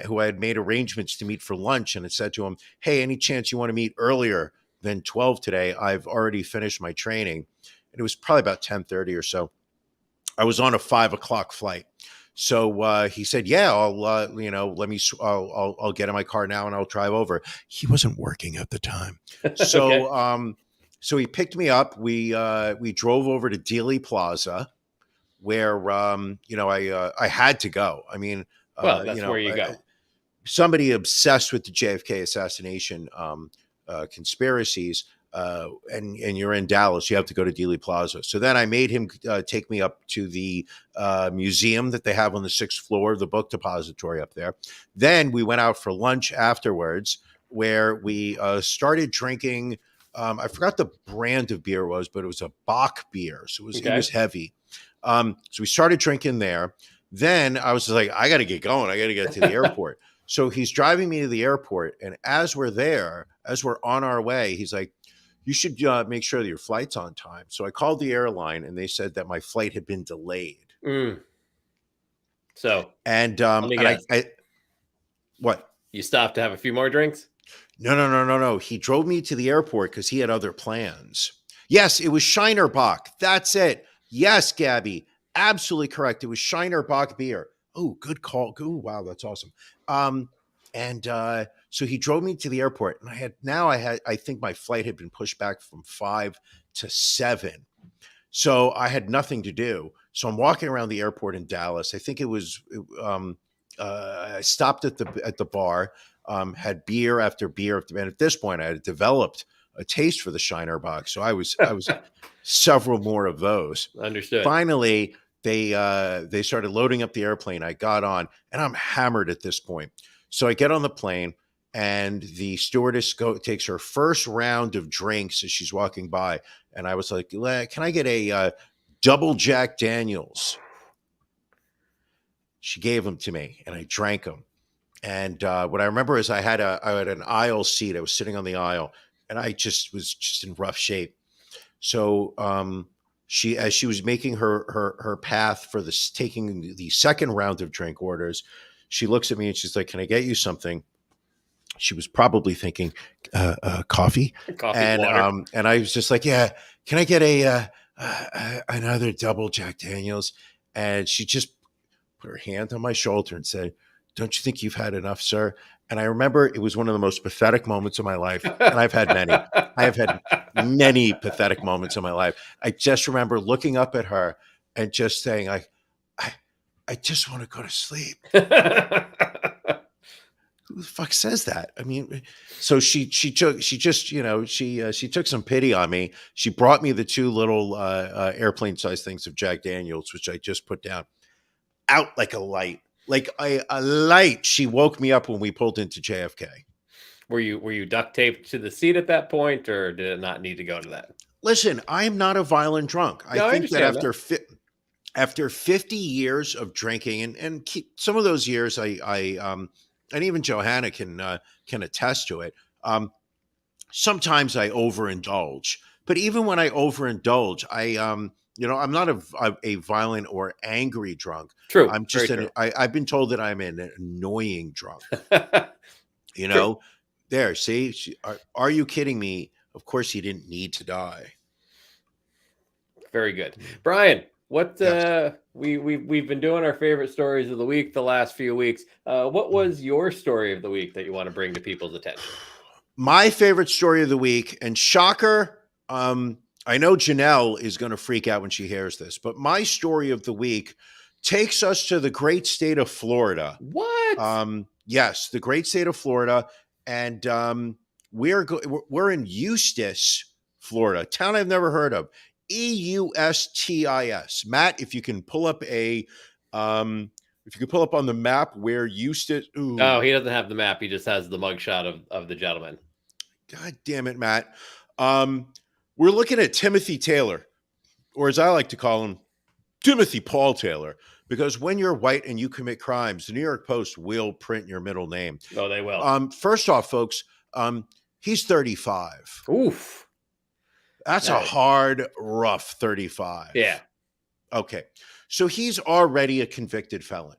who I had made arrangements to meet for lunch, and I said to him, "Hey, any chance you want to meet earlier than 12 today? I've already finished my training." And it was probably about 10:30 or so. I was on a 5:00 flight. So he said, "Yeah, I'll get in my car now and I'll drive over." He wasn't working at the time. So, Okay. So he picked me up. We drove over to Dealey Plaza where, I had to go. I mean, Well, that's where you go. Somebody obsessed with the JFK assassination conspiracies, and you're in Dallas, you have to go to Dealey Plaza. So then I made him take me up to the museum that they have on the 6th floor, the book depository up there. Then we went out for lunch afterwards, where we started drinking. I forgot the brand of beer was, but it was a Bach beer, so it was heavy. So we started drinking there. Then I was like, I got to get going. I got to get to the airport. So he's driving me to the airport. And as we're there, as we're on our way, he's like, "You should make sure that your flight's on time." So I called the airline and they said that my flight had been delayed. So, and what? You stopped to have a few more drinks? No. He drove me to the airport because he had other plans. Yes, it was Shiner Bock. That's it. Yes, Gabby. Absolutely correct. It was Shiner Bock beer. Oh, good call. Oh, wow, that's awesome. So he drove me to the airport, and I think my flight had been pushed back from 5 to 7. So I had nothing to do. So I'm walking around the airport in Dallas. I think I stopped at the bar, had beer after beer, and at this point I had developed a taste for the Shiner Bock. So I was several more of those. Understood. Finally, they started loading up the airplane. I got on, and I'm hammered at this point. So I get on the plane, and the stewardess takes her first round of drinks as she's walking by. And I was like, "Can I get a double Jack Daniels?" She gave them to me, and I drank them. And what I remember is I had an aisle seat. I was sitting on the aisle, and I was in rough shape. So as she was making her path for taking the second round of drink orders, she looks at me and she's like, "Can I get you something?" She was probably thinking coffee. Coffee, and water. And I was just like, "Yeah, can I get another double Jack Daniels?" And she just put her hand on my shoulder and said, "Don't you think you've had enough, sir?" And I remember it was one of the most pathetic moments of my life. And I've had many. I have had many pathetic moments in my life. I just remember looking up at her and just saying, I just want to go to sleep. who the fuck says that? I mean, so she took some pity on me. She brought me the two little airplane size things of Jack Daniels, which I just put down, out like a light, like a light. She woke me up when we pulled into JFK. Were you duct taped to the seat at that point, or did it not need to go to that? Listen, I'm not a violent drunk. No, I think that understand after 50 years of drinking, and some of those years, and even Johanna can attest to it. Sometimes I overindulge, but even when I overindulge, I'm not a violent or angry drunk. True. I'm just I've been told that I'm an annoying drunk. You know, there. See, are you kidding me? Of course, he didn't need to die. Very good, Brian. What Yes. we've been doing our favorite stories of the week the last few weeks. What was your story of the week that you want to bring to people's attention? My favorite story of the week, and shocker, I know Janelle is going to freak out when she hears this, but my story of the week takes us to the great state of Florida. What? Yes, the great state of Florida, and we're in Eustis, Florida, a town I've never heard of. Eustis. Matt, if you can pull up on the map where Eustis. Ooh. Oh, he doesn't have the map. He just has the mugshot of the gentleman. God damn it, Matt. We're looking at Timothy Taylor, or as I like to call him, Timothy Paul Taylor, because when you're white and you commit crimes, the New York Post will print your middle name. Oh, they will. First off, folks, he's 35. Oof. That's a hard, rough 35. Yeah. Okay. So he's already a convicted felon.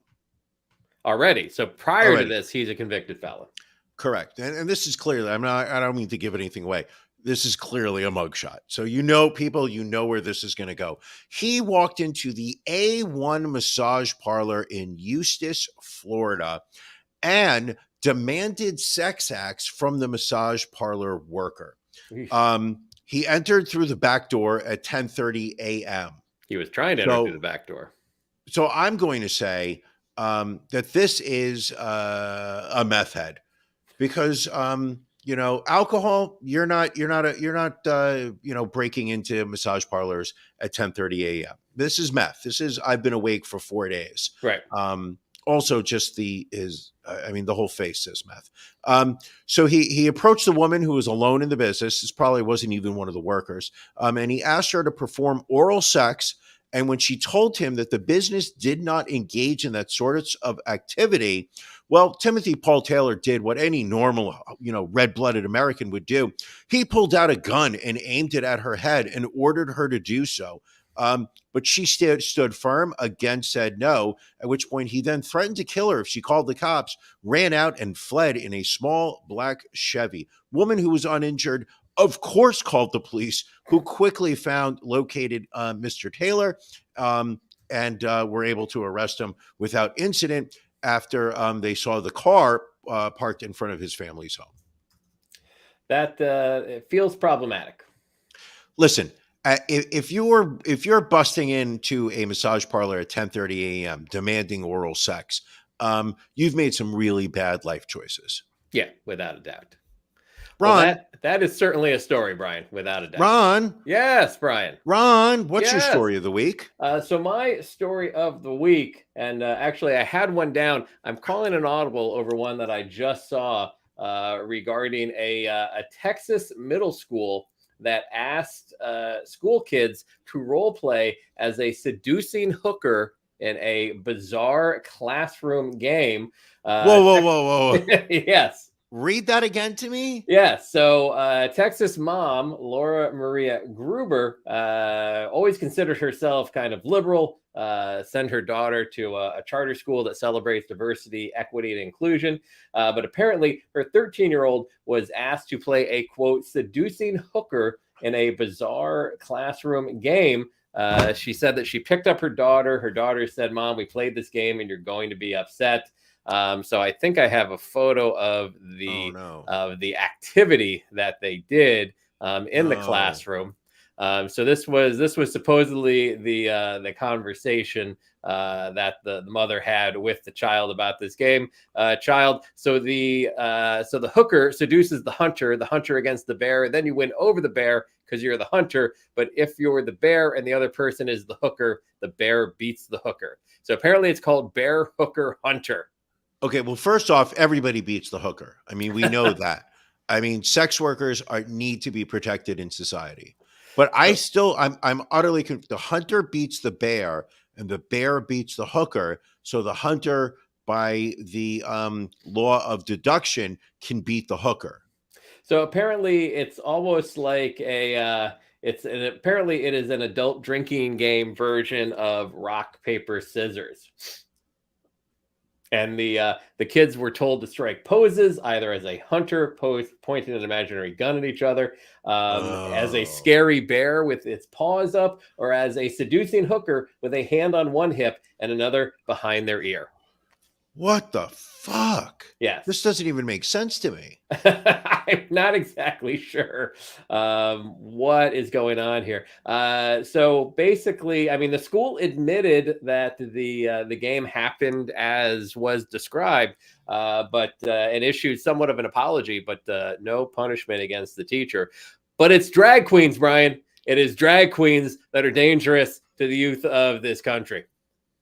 Already. So prior to this, he's a convicted felon. Correct. And this is clearly, I don't mean to give anything away. This is clearly a mugshot. So people, where this is going to go. He walked into the A1 massage parlor in Eustis, Florida, and demanded sex acts from the massage parlor worker. He entered through the back door at 10:30 a.m. He was trying to enter through the back door. So I'm going to say that this is a meth head, because alcohol. You're not breaking into massage parlors at 10:30 a.m. This is meth. I've been awake for 4 days. Right. Also, just the whole face says meth. So he approached the woman who was alone in the business. This probably wasn't even one of the workers. And he asked her to perform oral sex. And when she told him that the business did not engage in that sort of activity, well, Timothy Paul Taylor did what any normal, red-blooded American would do. He pulled out a gun and aimed it at her head and ordered her to do so. But she stood firm, again said no, at which point he then threatened to kill her if she called the cops, ran out and fled in a small black Chevy. Woman who was uninjured, of course, called the police, who quickly located Mr. Taylor, and were able to arrest him without incident after they saw the car parked in front of his family's home. That it feels problematic. Listen, if you're busting into a massage parlor at 10:30 a.m. demanding oral sex, you've made some really bad life choices. Yeah, without a doubt. Ron, well, that is certainly a story, Brian, without a doubt. Ron, yes, Brian. Ron, what's your story of the week? So my story of the week, and actually I had one down. I'm calling an audible over one that I just saw regarding a Texas middle school that asked school kids to role play as a seducing hooker in a bizarre classroom game. Whoa. Yes. Read that again to me. Yeah. So Texas mom, Laura Maria Gruber, always considered herself kind of liberal, send her daughter to a charter school that celebrates diversity, equity, and inclusion. But apparently her 13-year-old was asked to play a, quote, seducing hooker in a bizarre classroom game. She said that she picked up her daughter. Her daughter said, "Mom, we played this game and you're going to be upset." So I think I have a photo of the activity that they did in the classroom. So this was supposedly the conversation that the mother had with the child about this game. So the hooker seduces the hunter against the bear. Then you win over the bear because you're the hunter. But if you're the bear and the other person is the hooker, the bear beats the hooker. So apparently it's called Bear Hooker Hunter. Okay, well, first off, everybody beats the hooker. I mean, we know that. I mean, sex workers need to be protected in society. But I'm utterly confused. The hunter beats the bear, and the bear beats the hooker. So the hunter, by the law of deduction, can beat the hooker. So apparently, it's almost like apparently it is an adult drinking game version of rock paper scissors. And the kids were told to strike poses either as a hunter pointing an imaginary gun at each other, as a scary bear with its paws up, or as a seducing hooker with a hand on one hip and another behind their ear. What the fuck? Yes. This doesn't even make sense to me. I'm not exactly sure what is going on here. So basically, I mean, the school admitted that the game happened as was described, but and issued somewhat of an apology, but no punishment against the teacher. But it's drag queens, Brian. It is drag queens that are dangerous to the youth of this country.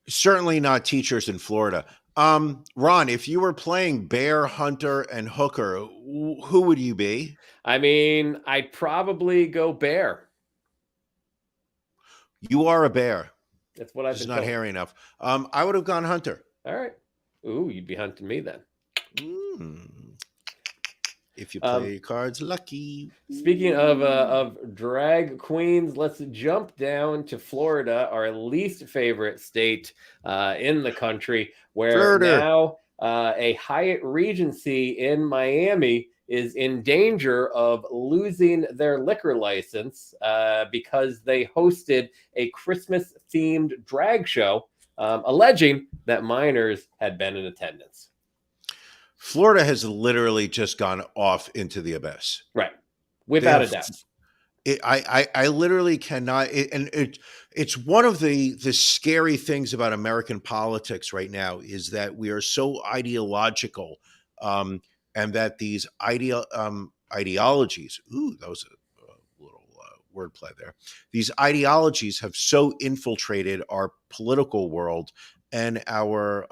Certainly not teachers in Florida. Ron, if you were playing bear, hunter, and hooker, who would you be? I mean, I'd probably go bear. You are a bear. That's what I've Just been not told. hairy enough. I would have gone hunter. All right. Ooh, you'd be hunting me then. If you play your cards lucky. Speaking of drag queens, let's jump down to Florida, our least favorite state in the country, where now a Hyatt Regency in Miami is in danger of losing their liquor license because they hosted a Christmas-themed drag show, alleging that minors had been in attendance. Florida has literally just gone off into the abyss. Right. Without a doubt. I literally cannot. It's one of the scary things about American politics right now is that we are so ideological, and that these ideologies. Ooh, that was a little wordplay there. These ideologies have so infiltrated our political world and our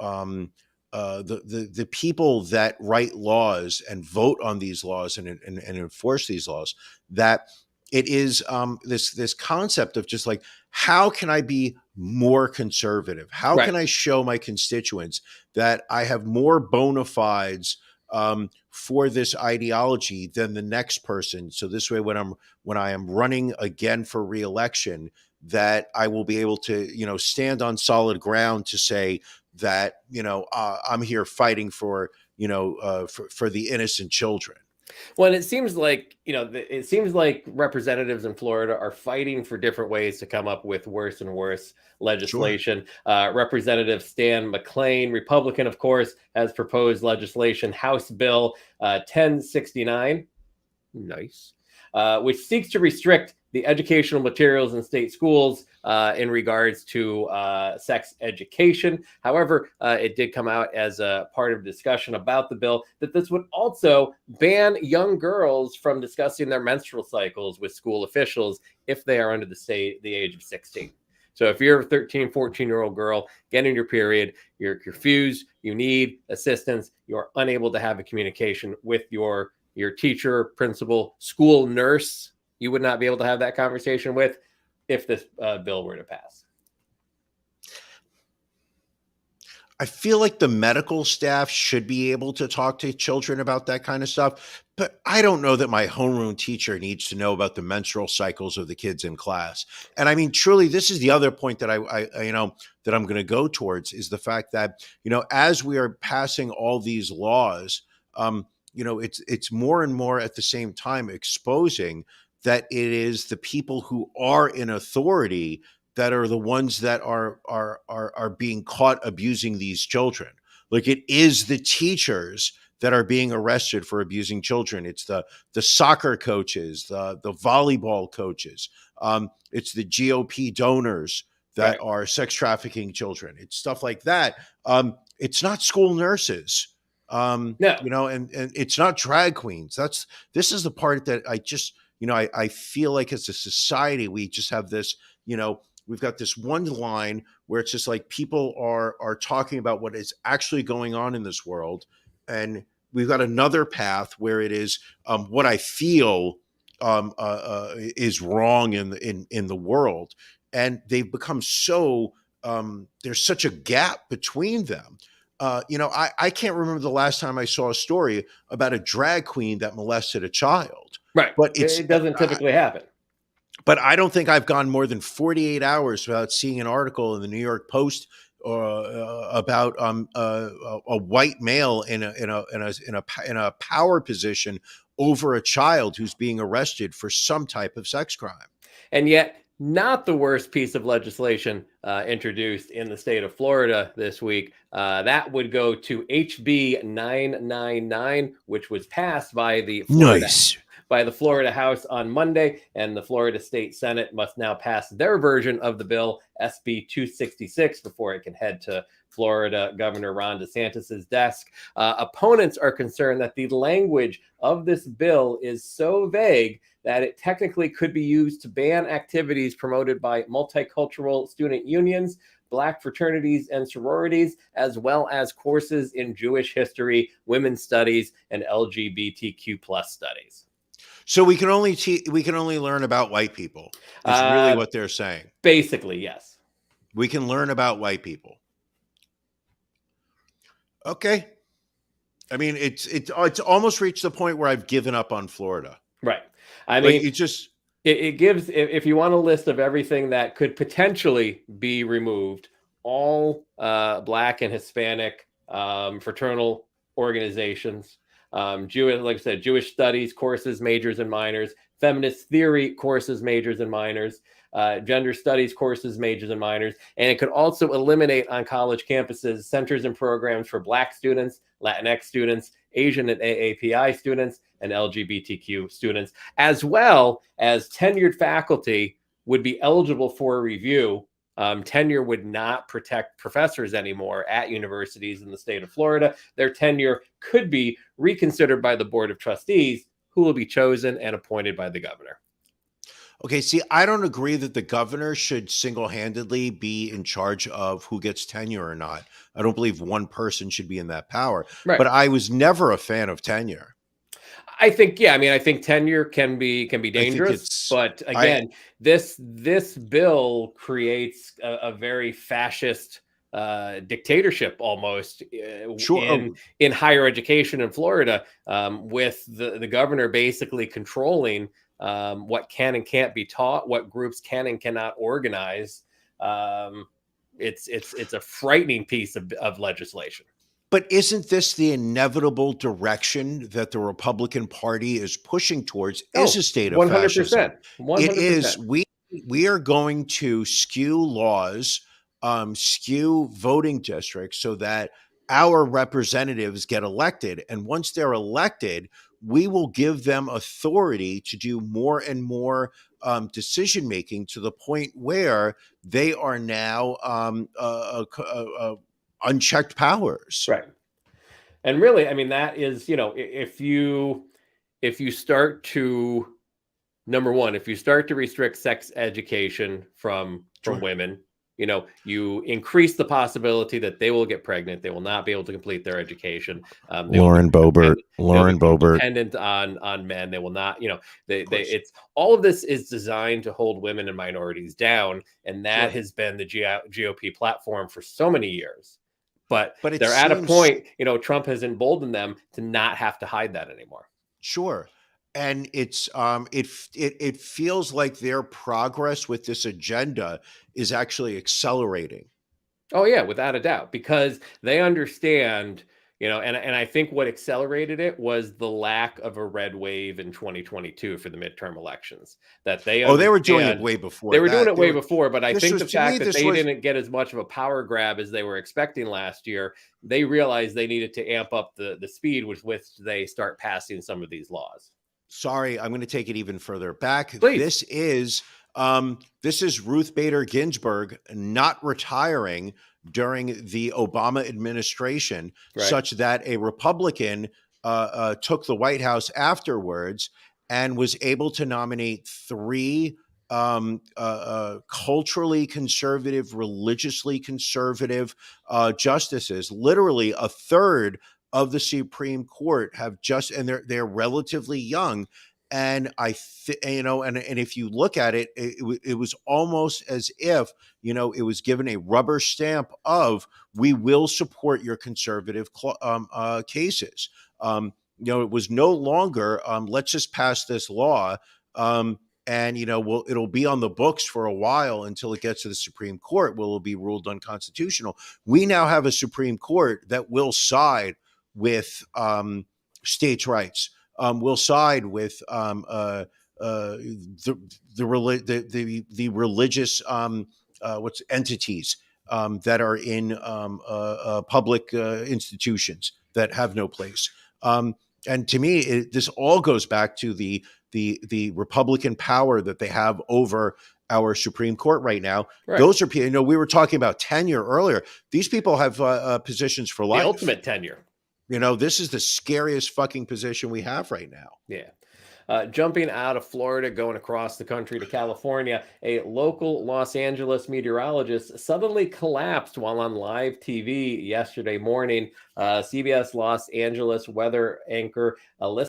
the people that write laws and vote on these laws and enforce these laws, that it is this concept of just like, how can I be more conservative? How can I show my constituents that I have more bona fides for this ideology than the next person? So this way, when I am running again for reelection, that I will be able to, stand on solid ground to say that, I'm here fighting for the innocent children. Well, and it seems like, representatives in Florida are fighting for different ways to come up with worse and worse legislation. Sure. Representative Stan McClain, Republican, of course, has proposed legislation, House Bill 1069, nice, which seeks to restrict the educational materials in state schools in regards to sex education. However, it did come out as a part of discussion about the bill that this would also ban young girls from discussing their menstrual cycles with school officials if they are under the age of 16. So if you're a 13, 14-year-old girl getting your period, you're confused, you need assistance, you're unable to have a communication with your teacher, principal, school nurse, you would not be able to have that conversation with if this bill were to pass. I feel like the medical staff should be able to talk to children about that kind of stuff, but I don't know that my homeroom teacher needs to know about the menstrual cycles of the kids in class. And I mean, truly, this is the other point that that I'm going to go towards, is the fact that, as we are passing all these laws, it's more and more at the same time exposing that it is the people who are in authority that are the ones that are being caught abusing these children. Like, it is the teachers that are being arrested for abusing children. It's the soccer coaches, the volleyball coaches, It's the GOP donors that Right. are sex trafficking children. It's stuff like that. It's not school nurses. No. And it's not drag queens. This is the part that I just, I feel like as a society, we just have this, we've got this one line where it's just like people are talking about what is actually going on in this world. And we've got another path where it is what I feel is wrong in the world. And they've become so, there's such a gap between them. I can't remember the last time I saw a story about a drag queen that molested a child. Right. But it doesn't typically happen. But I don't think I've gone more than 48 hours without seeing an article in the New York Post about a white male in a power position over a child who's being arrested for some type of sex crime. And yet, not the worst piece of legislation introduced in the state of Florida this week. That would go to HB 999, which was passed by the Florida House on Monday, and the Florida State Senate must now pass their version of the bill, SB 266, before it can head to Florida Governor Ron DeSantis's desk. Opponents are concerned that the language of this bill is so vague that it technically could be used to ban activities promoted by multicultural student unions, Black fraternities and sororities, as well as courses in Jewish history, women's studies, and LGBTQ plus studies. So we can only learn about white people. Is really what they're saying. Basically, yes. We can learn about white people. Okay. I mean, it's almost reached the point where I've given up on Florida. Right. I mean, it gives, if you want a list of everything that could potentially be removed, all Black and Hispanic fraternal organizations, Jewish, like I said, Jewish studies courses, majors and minors, feminist theory courses, majors and minors, gender studies courses, majors and minors. And it could also eliminate on college campuses centers and programs for Black students, Latinx students, Asian and AAPI students, and LGBTQ students, as well as tenured faculty would be eligible for a review. Tenure would not protect professors anymore at universities in the state of Florida. Their tenure could be reconsidered by the Board of Trustees, who will be chosen and appointed by the governor. Okay, see, I don't agree that the governor should single-handedly be in charge of who gets tenure or not. I don't believe one person should be in that power. Right. But I was never a fan of tenure. I think tenure can be dangerous, but again, this bill creates a very fascist dictatorship almost in higher education in Florida, with the governor basically controlling what can and can't be taught, what groups can and cannot organize. It's a frightening piece of legislation. But isn't this the inevitable direction that the Republican Party is pushing towards? Is a state of 100%, fascism. 100%. It is. We are going to skew laws, skew voting districts so that our representatives get elected. And once they're elected, we will give them authority to do more and more decision making, to the point where they are now unchecked powers. Right. And really, I mean, that is, if you start to, number one, if you start to restrict sex education from women, you increase the possibility that they will get pregnant. They will not be able to complete their education. Lauren Boebert, dependent on men. They will not, it's all of this is designed to hold women and minorities down. And that has been the GOP platform for so many years. But they're at a point, Trump has emboldened them to not have to hide that anymore. Sure. And it's it feels like their progress with this agenda is actually accelerating. Oh, yeah, without a doubt, because they understand, and I think what accelerated it was the lack of a red wave in 2022 for the midterm elections. That they were doing it way before. They were doing it way before, but I think the fact that they didn't get as much of a power grab as they were expecting last year, they realized they needed to amp up the speed with which they start passing some of these laws. Sorry, I'm going to take it even further back. Please. This is This is Ruth Bader Ginsburg not retiring during the Obama administration, Right. such that a Republican took the White House afterwards and was able to nominate three culturally conservative, religiously conservative justices. Literally a third of the Supreme Court have and they're relatively young. And and if you look at it, it was almost as if, it was given a rubber stamp of, we will support your conservative cases. It was no longer, let's just pass this law. And it'll be on the books for a while until it gets to the Supreme Court, will it be ruled unconstitutional. We now have a Supreme Court that will side with states' rights, will side with the religious entities that are in public institutions that have no place. And to me, this all goes back to the Republican power that they have over our Supreme Court right now. Right. Those are, we were talking about tenure earlier. These people have positions for life. The ultimate tenure. This is the scariest fucking position we have right now. Yeah. Jumping out of Florida, going across the country to California, a local Los Angeles meteorologist suddenly collapsed while on live TV yesterday morning. CBS Los Angeles weather anchor Alyssa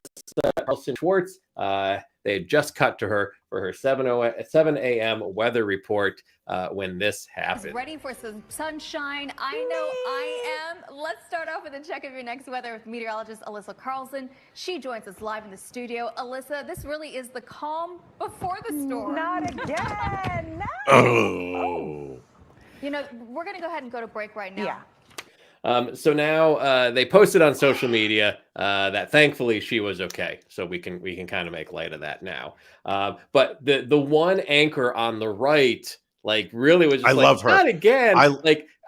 Carlson Schwartz, they had just cut to her for her 7 a.m. weather report when this happened. Ready for some sunshine? I know I am. Let's start off with a check of your next weather with meteorologist Alyssa Carlson. She joins us live in the studio. Alyssa, this really is the calm before the storm. Not again. No. Oh. We're going to go ahead and go to break right now. Yeah. So now they posted on social media that thankfully she was okay. So we can kind of make light of that now. But the one anchor on the right, really was just love her. Not again.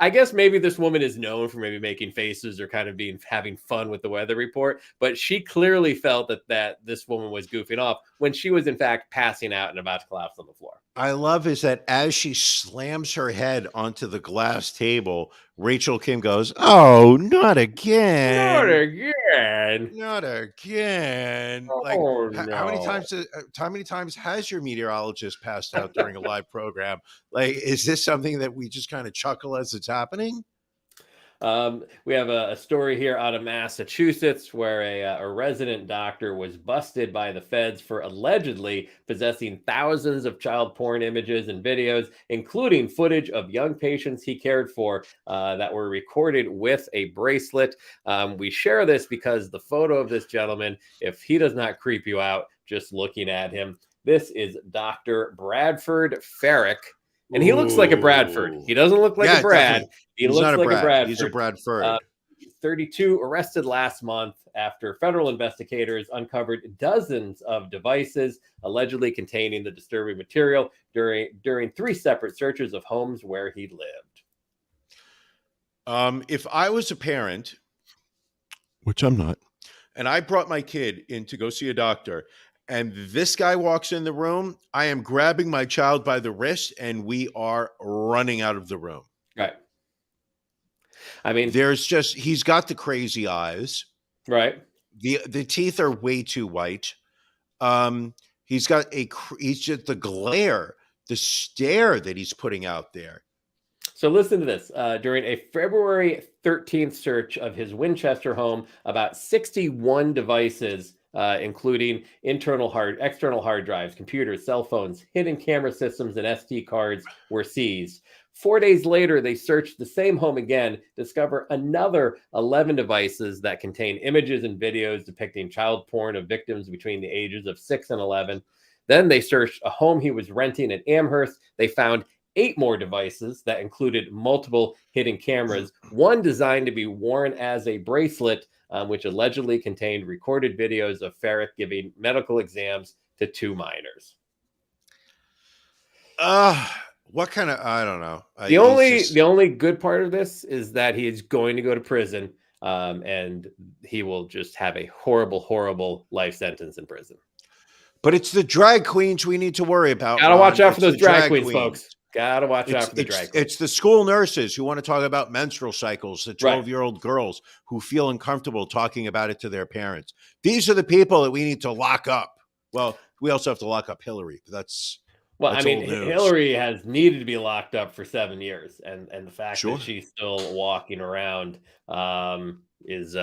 I guess maybe this woman is known for maybe making faces or kind of having fun with the weather report, but she clearly felt that this woman was goofing off when she was in fact passing out and about to collapse on the floor. I love is that as she slams her head onto the glass table, Rachel Kim goes, "Oh, not again! Not again! Not again!" Oh, no. How many times has your meteorologist passed out during a live program? Is this something that we just kind of chuckle as it's happening? We have a story here out of Massachusetts where a resident doctor was busted by the feds for allegedly possessing thousands of child porn images and videos, including footage of young patients he cared for that were recorded with a bracelet. We share this because the photo of this gentleman, if he does not creep you out just looking at him, this is Dr. Bradford Farrick. And he looks like a Bradford. He doesn't look like a Brad. Definitely. He looks like a Bradford. He's a Bradford. 32 arrested last month after federal investigators uncovered dozens of devices allegedly containing the disturbing material during 3 separate searches of homes where he lived. If I was a parent, which I'm not, and I brought my kid in to go see a doctor, and this guy walks in the room, I am grabbing my child by the wrist and we are running out of the room. Right. I mean, he's got the crazy eyes. Right. The teeth are way too white. He's just the glare, the stare that he's putting out there. So listen to this. During a February 13th search of his Winchester home, about 61 devices, including external hard drives, computers, cell phones, hidden camera systems, and SD cards were seized. 4 days later, they searched the same home again, discover another 11 devices that contain images and videos depicting child porn of victims between the ages of 6 and 11. Then they searched a home he was renting in Amherst. They found 8 more devices that included multiple hidden cameras, one designed to be worn as a bracelet, which allegedly contained recorded videos of Farrick giving medical exams to 2 minors. What kind of, I don't know. The only good part of this is that he is going to go to prison, and he will just have a horrible, horrible life sentence in prison. But it's the drag queens we need to worry about. Gotta watch Ron. out for It's those the drag queens, folks. Gotta watch out It's for the drag queens. it's the school nurses who want to talk about menstrual cycles, the Right. 12-year-old girls who feel uncomfortable talking about it to their parents. These are the people that we need to lock up. Well, we also have to lock up Hillary. But that's Well, I mean, old news. Hillary has needed to be locked up for 7 years, and the fact Sure. that she's still walking around is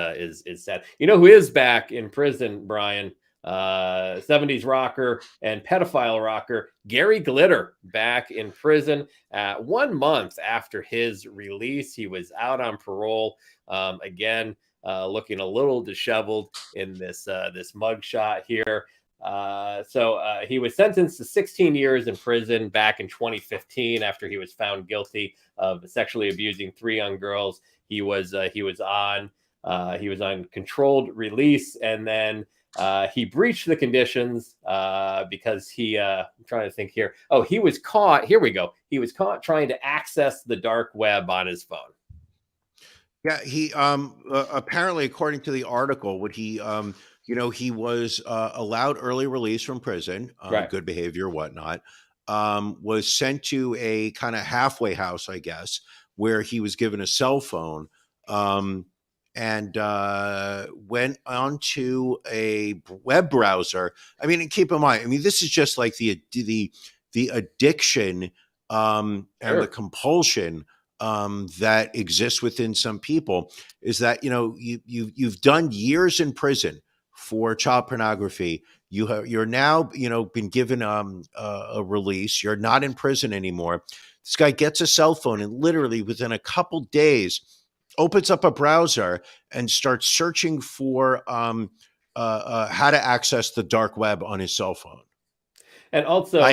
sad. You know who is back in prison, Brian? 70s rocker and pedophile rocker Gary Glitter back in prison 1 month after his release. He was out on parole again, looking a little disheveled in this mugshot here. So he was sentenced to 16 years in prison back in 2015 after he was found guilty of sexually abusing 3 young girls. He was on controlled release, and then he breached the conditions because I'm trying to think here. Oh, he was caught. Here we go. He was caught trying to access the dark web on his phone. Yeah, he apparently, according to the article, he was allowed early release from prison, Right. good behavior, whatnot. Was sent to a kind of halfway house, I guess, where he was given a cell phone, and went onto a web browser. I mean, and keep in mind, this is just like the addiction and the compulsion that exists within some people, is that you've done years in prison for child pornography. You're now been given a release. You're not in prison anymore. This guy gets a cell phone and literally within a couple days opens up a browser and starts searching for how to access the dark web on his cell phone. And also,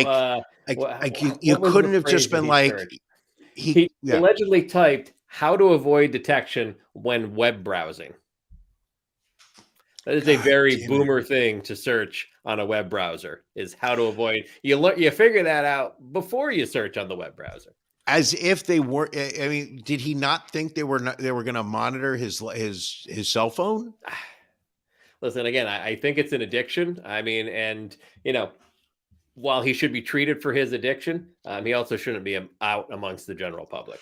you couldn't have just been like, he allegedly typed "how to avoid detection when web browsing." That is a very boomer thing to search on a web browser, is how to avoid. You figure that out before you search on the web browser. As if they weren't. I mean, did he not think they were going to monitor his cell phone? Listen, again, I think it's an addiction. I mean, and while he should be treated for his addiction, he also shouldn't be out amongst the general public.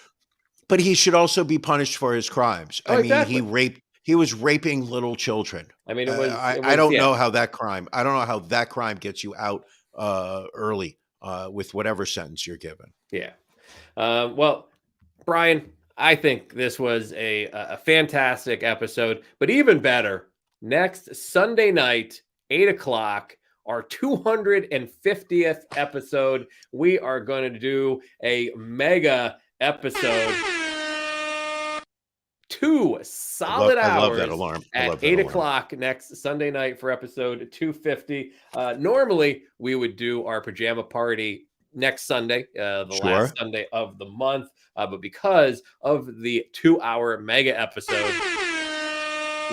But he should also be punished for his crimes. Exactly. He was raping little children. I mean, I don't know how that crime. I don't know how that crime gets you out early with whatever sentence you're given. Yeah. Well, Brian, I think this was a fantastic episode, but even better, next Sunday night, 8:00, our 250th episode, we are going to do a mega episode. 2 solid hours. I love that alarm. At 8:00 next Sunday night for episode 250. Normally, we would do our pajama party next Sunday, last Sunday of the month. But because of the 2-hour mega episode,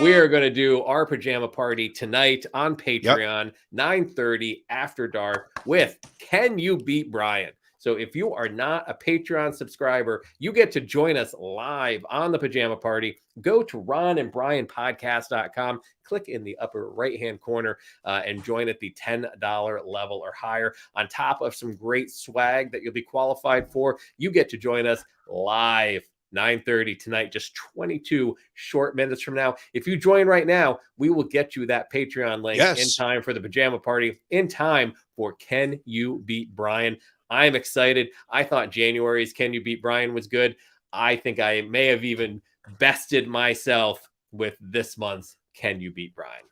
we are going to do our pajama party tonight on Patreon, 9:30 after dark with Can You Beat Brian? So if you are not a Patreon subscriber, you get to join us live on the pajama party. Go to ronandbrianpodcast.com, click in the upper right-hand corner, and join at the $10 level or higher. On top of some great swag that you'll be qualified for, you get to join us live 9:30 tonight, just 22 short minutes from now. If you join right now, we will get you that Patreon link in time for the pajama party, in time for Can You Beat Brian? I'm excited. I thought January's Can You Beat Brian was good. I think I may have even bested myself with this month's Can You Beat Brian?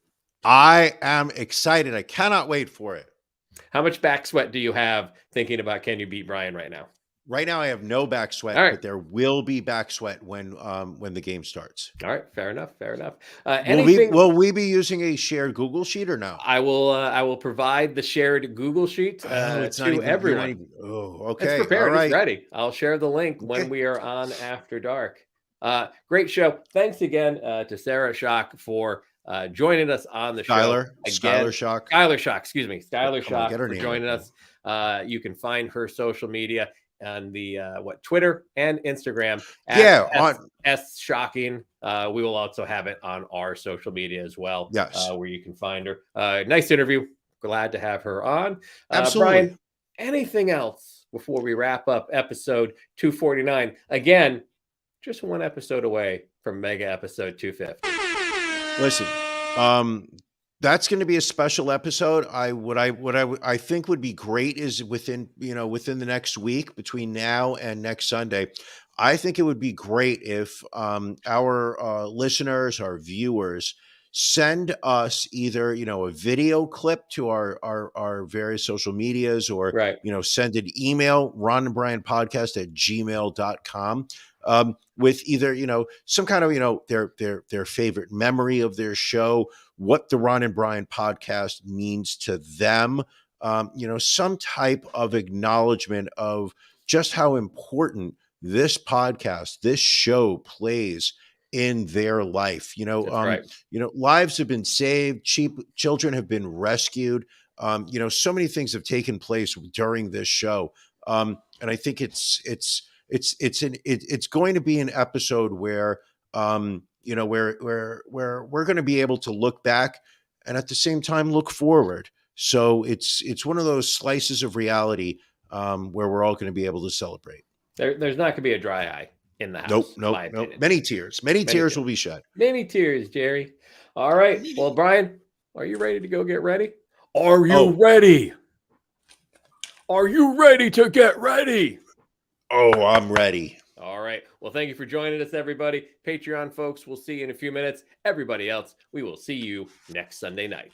I am excited. I cannot wait for it. How much back sweat do you have thinking about Can You Beat Brian right now? Right now, I have no back sweat, but there will be back sweat when the game starts. All right, fair enough. Will we be using a shared Google sheet or no? I will provide the shared Google sheet to everyone. Okay. It's prepared. All right. It's ready. I'll share the link when we are on After Dark. Great show. Thanks again to Sarah Schock for joining us on the show. Skylar Schock. Skylar Schock for joining us. You can find her social media on the Twitter and Instagram S Shocking. We will also have it on our social media as well. Yes, where you can find her. Nice interview. glad to have her on. Absolutely. Brian, anything else before we wrap up episode 249? Again, just one episode away from mega episode 250. Listen, that's going to be a special episode. I think would be great is within the next week, between now and next Sunday. I think it would be great if our listeners, our viewers, send us either a video clip to our various social medias, or send an email, ronandbrianpodcast@gmail.com, with either some kind of their favorite memory of their show, what the Ron and Brian podcast means to them, some type of acknowledgement of just how important this podcast, this show plays in their life. Lives have been saved, children have been rescued. So many things have taken place during this show. And I think it's going to be an episode where, where we're going to be able to look back and at the same time look forward. So it's one of those slices of reality where we're all going to be able to celebrate. There's not going to be a dry eye in the house. Nope. Many tears will be shed. Many tears, Jerry. All right. Well, Brian, are you ready to go get ready? Are you ready? Are you ready to get ready? Oh, I'm ready. All right. Well, thank you for joining us, everybody. Patreon folks, we'll see you in a few minutes. Everybody else, we will see you next Sunday night.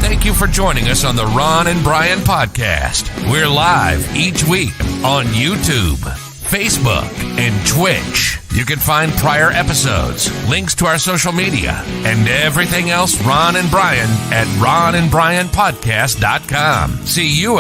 Thank you for joining us on the Ron and Brian podcast. We're live each week on YouTube, Facebook, and Twitch. You can find prior episodes, links to our social media, and everything else Ron and Brian at ronandbrianpodcast.com. See you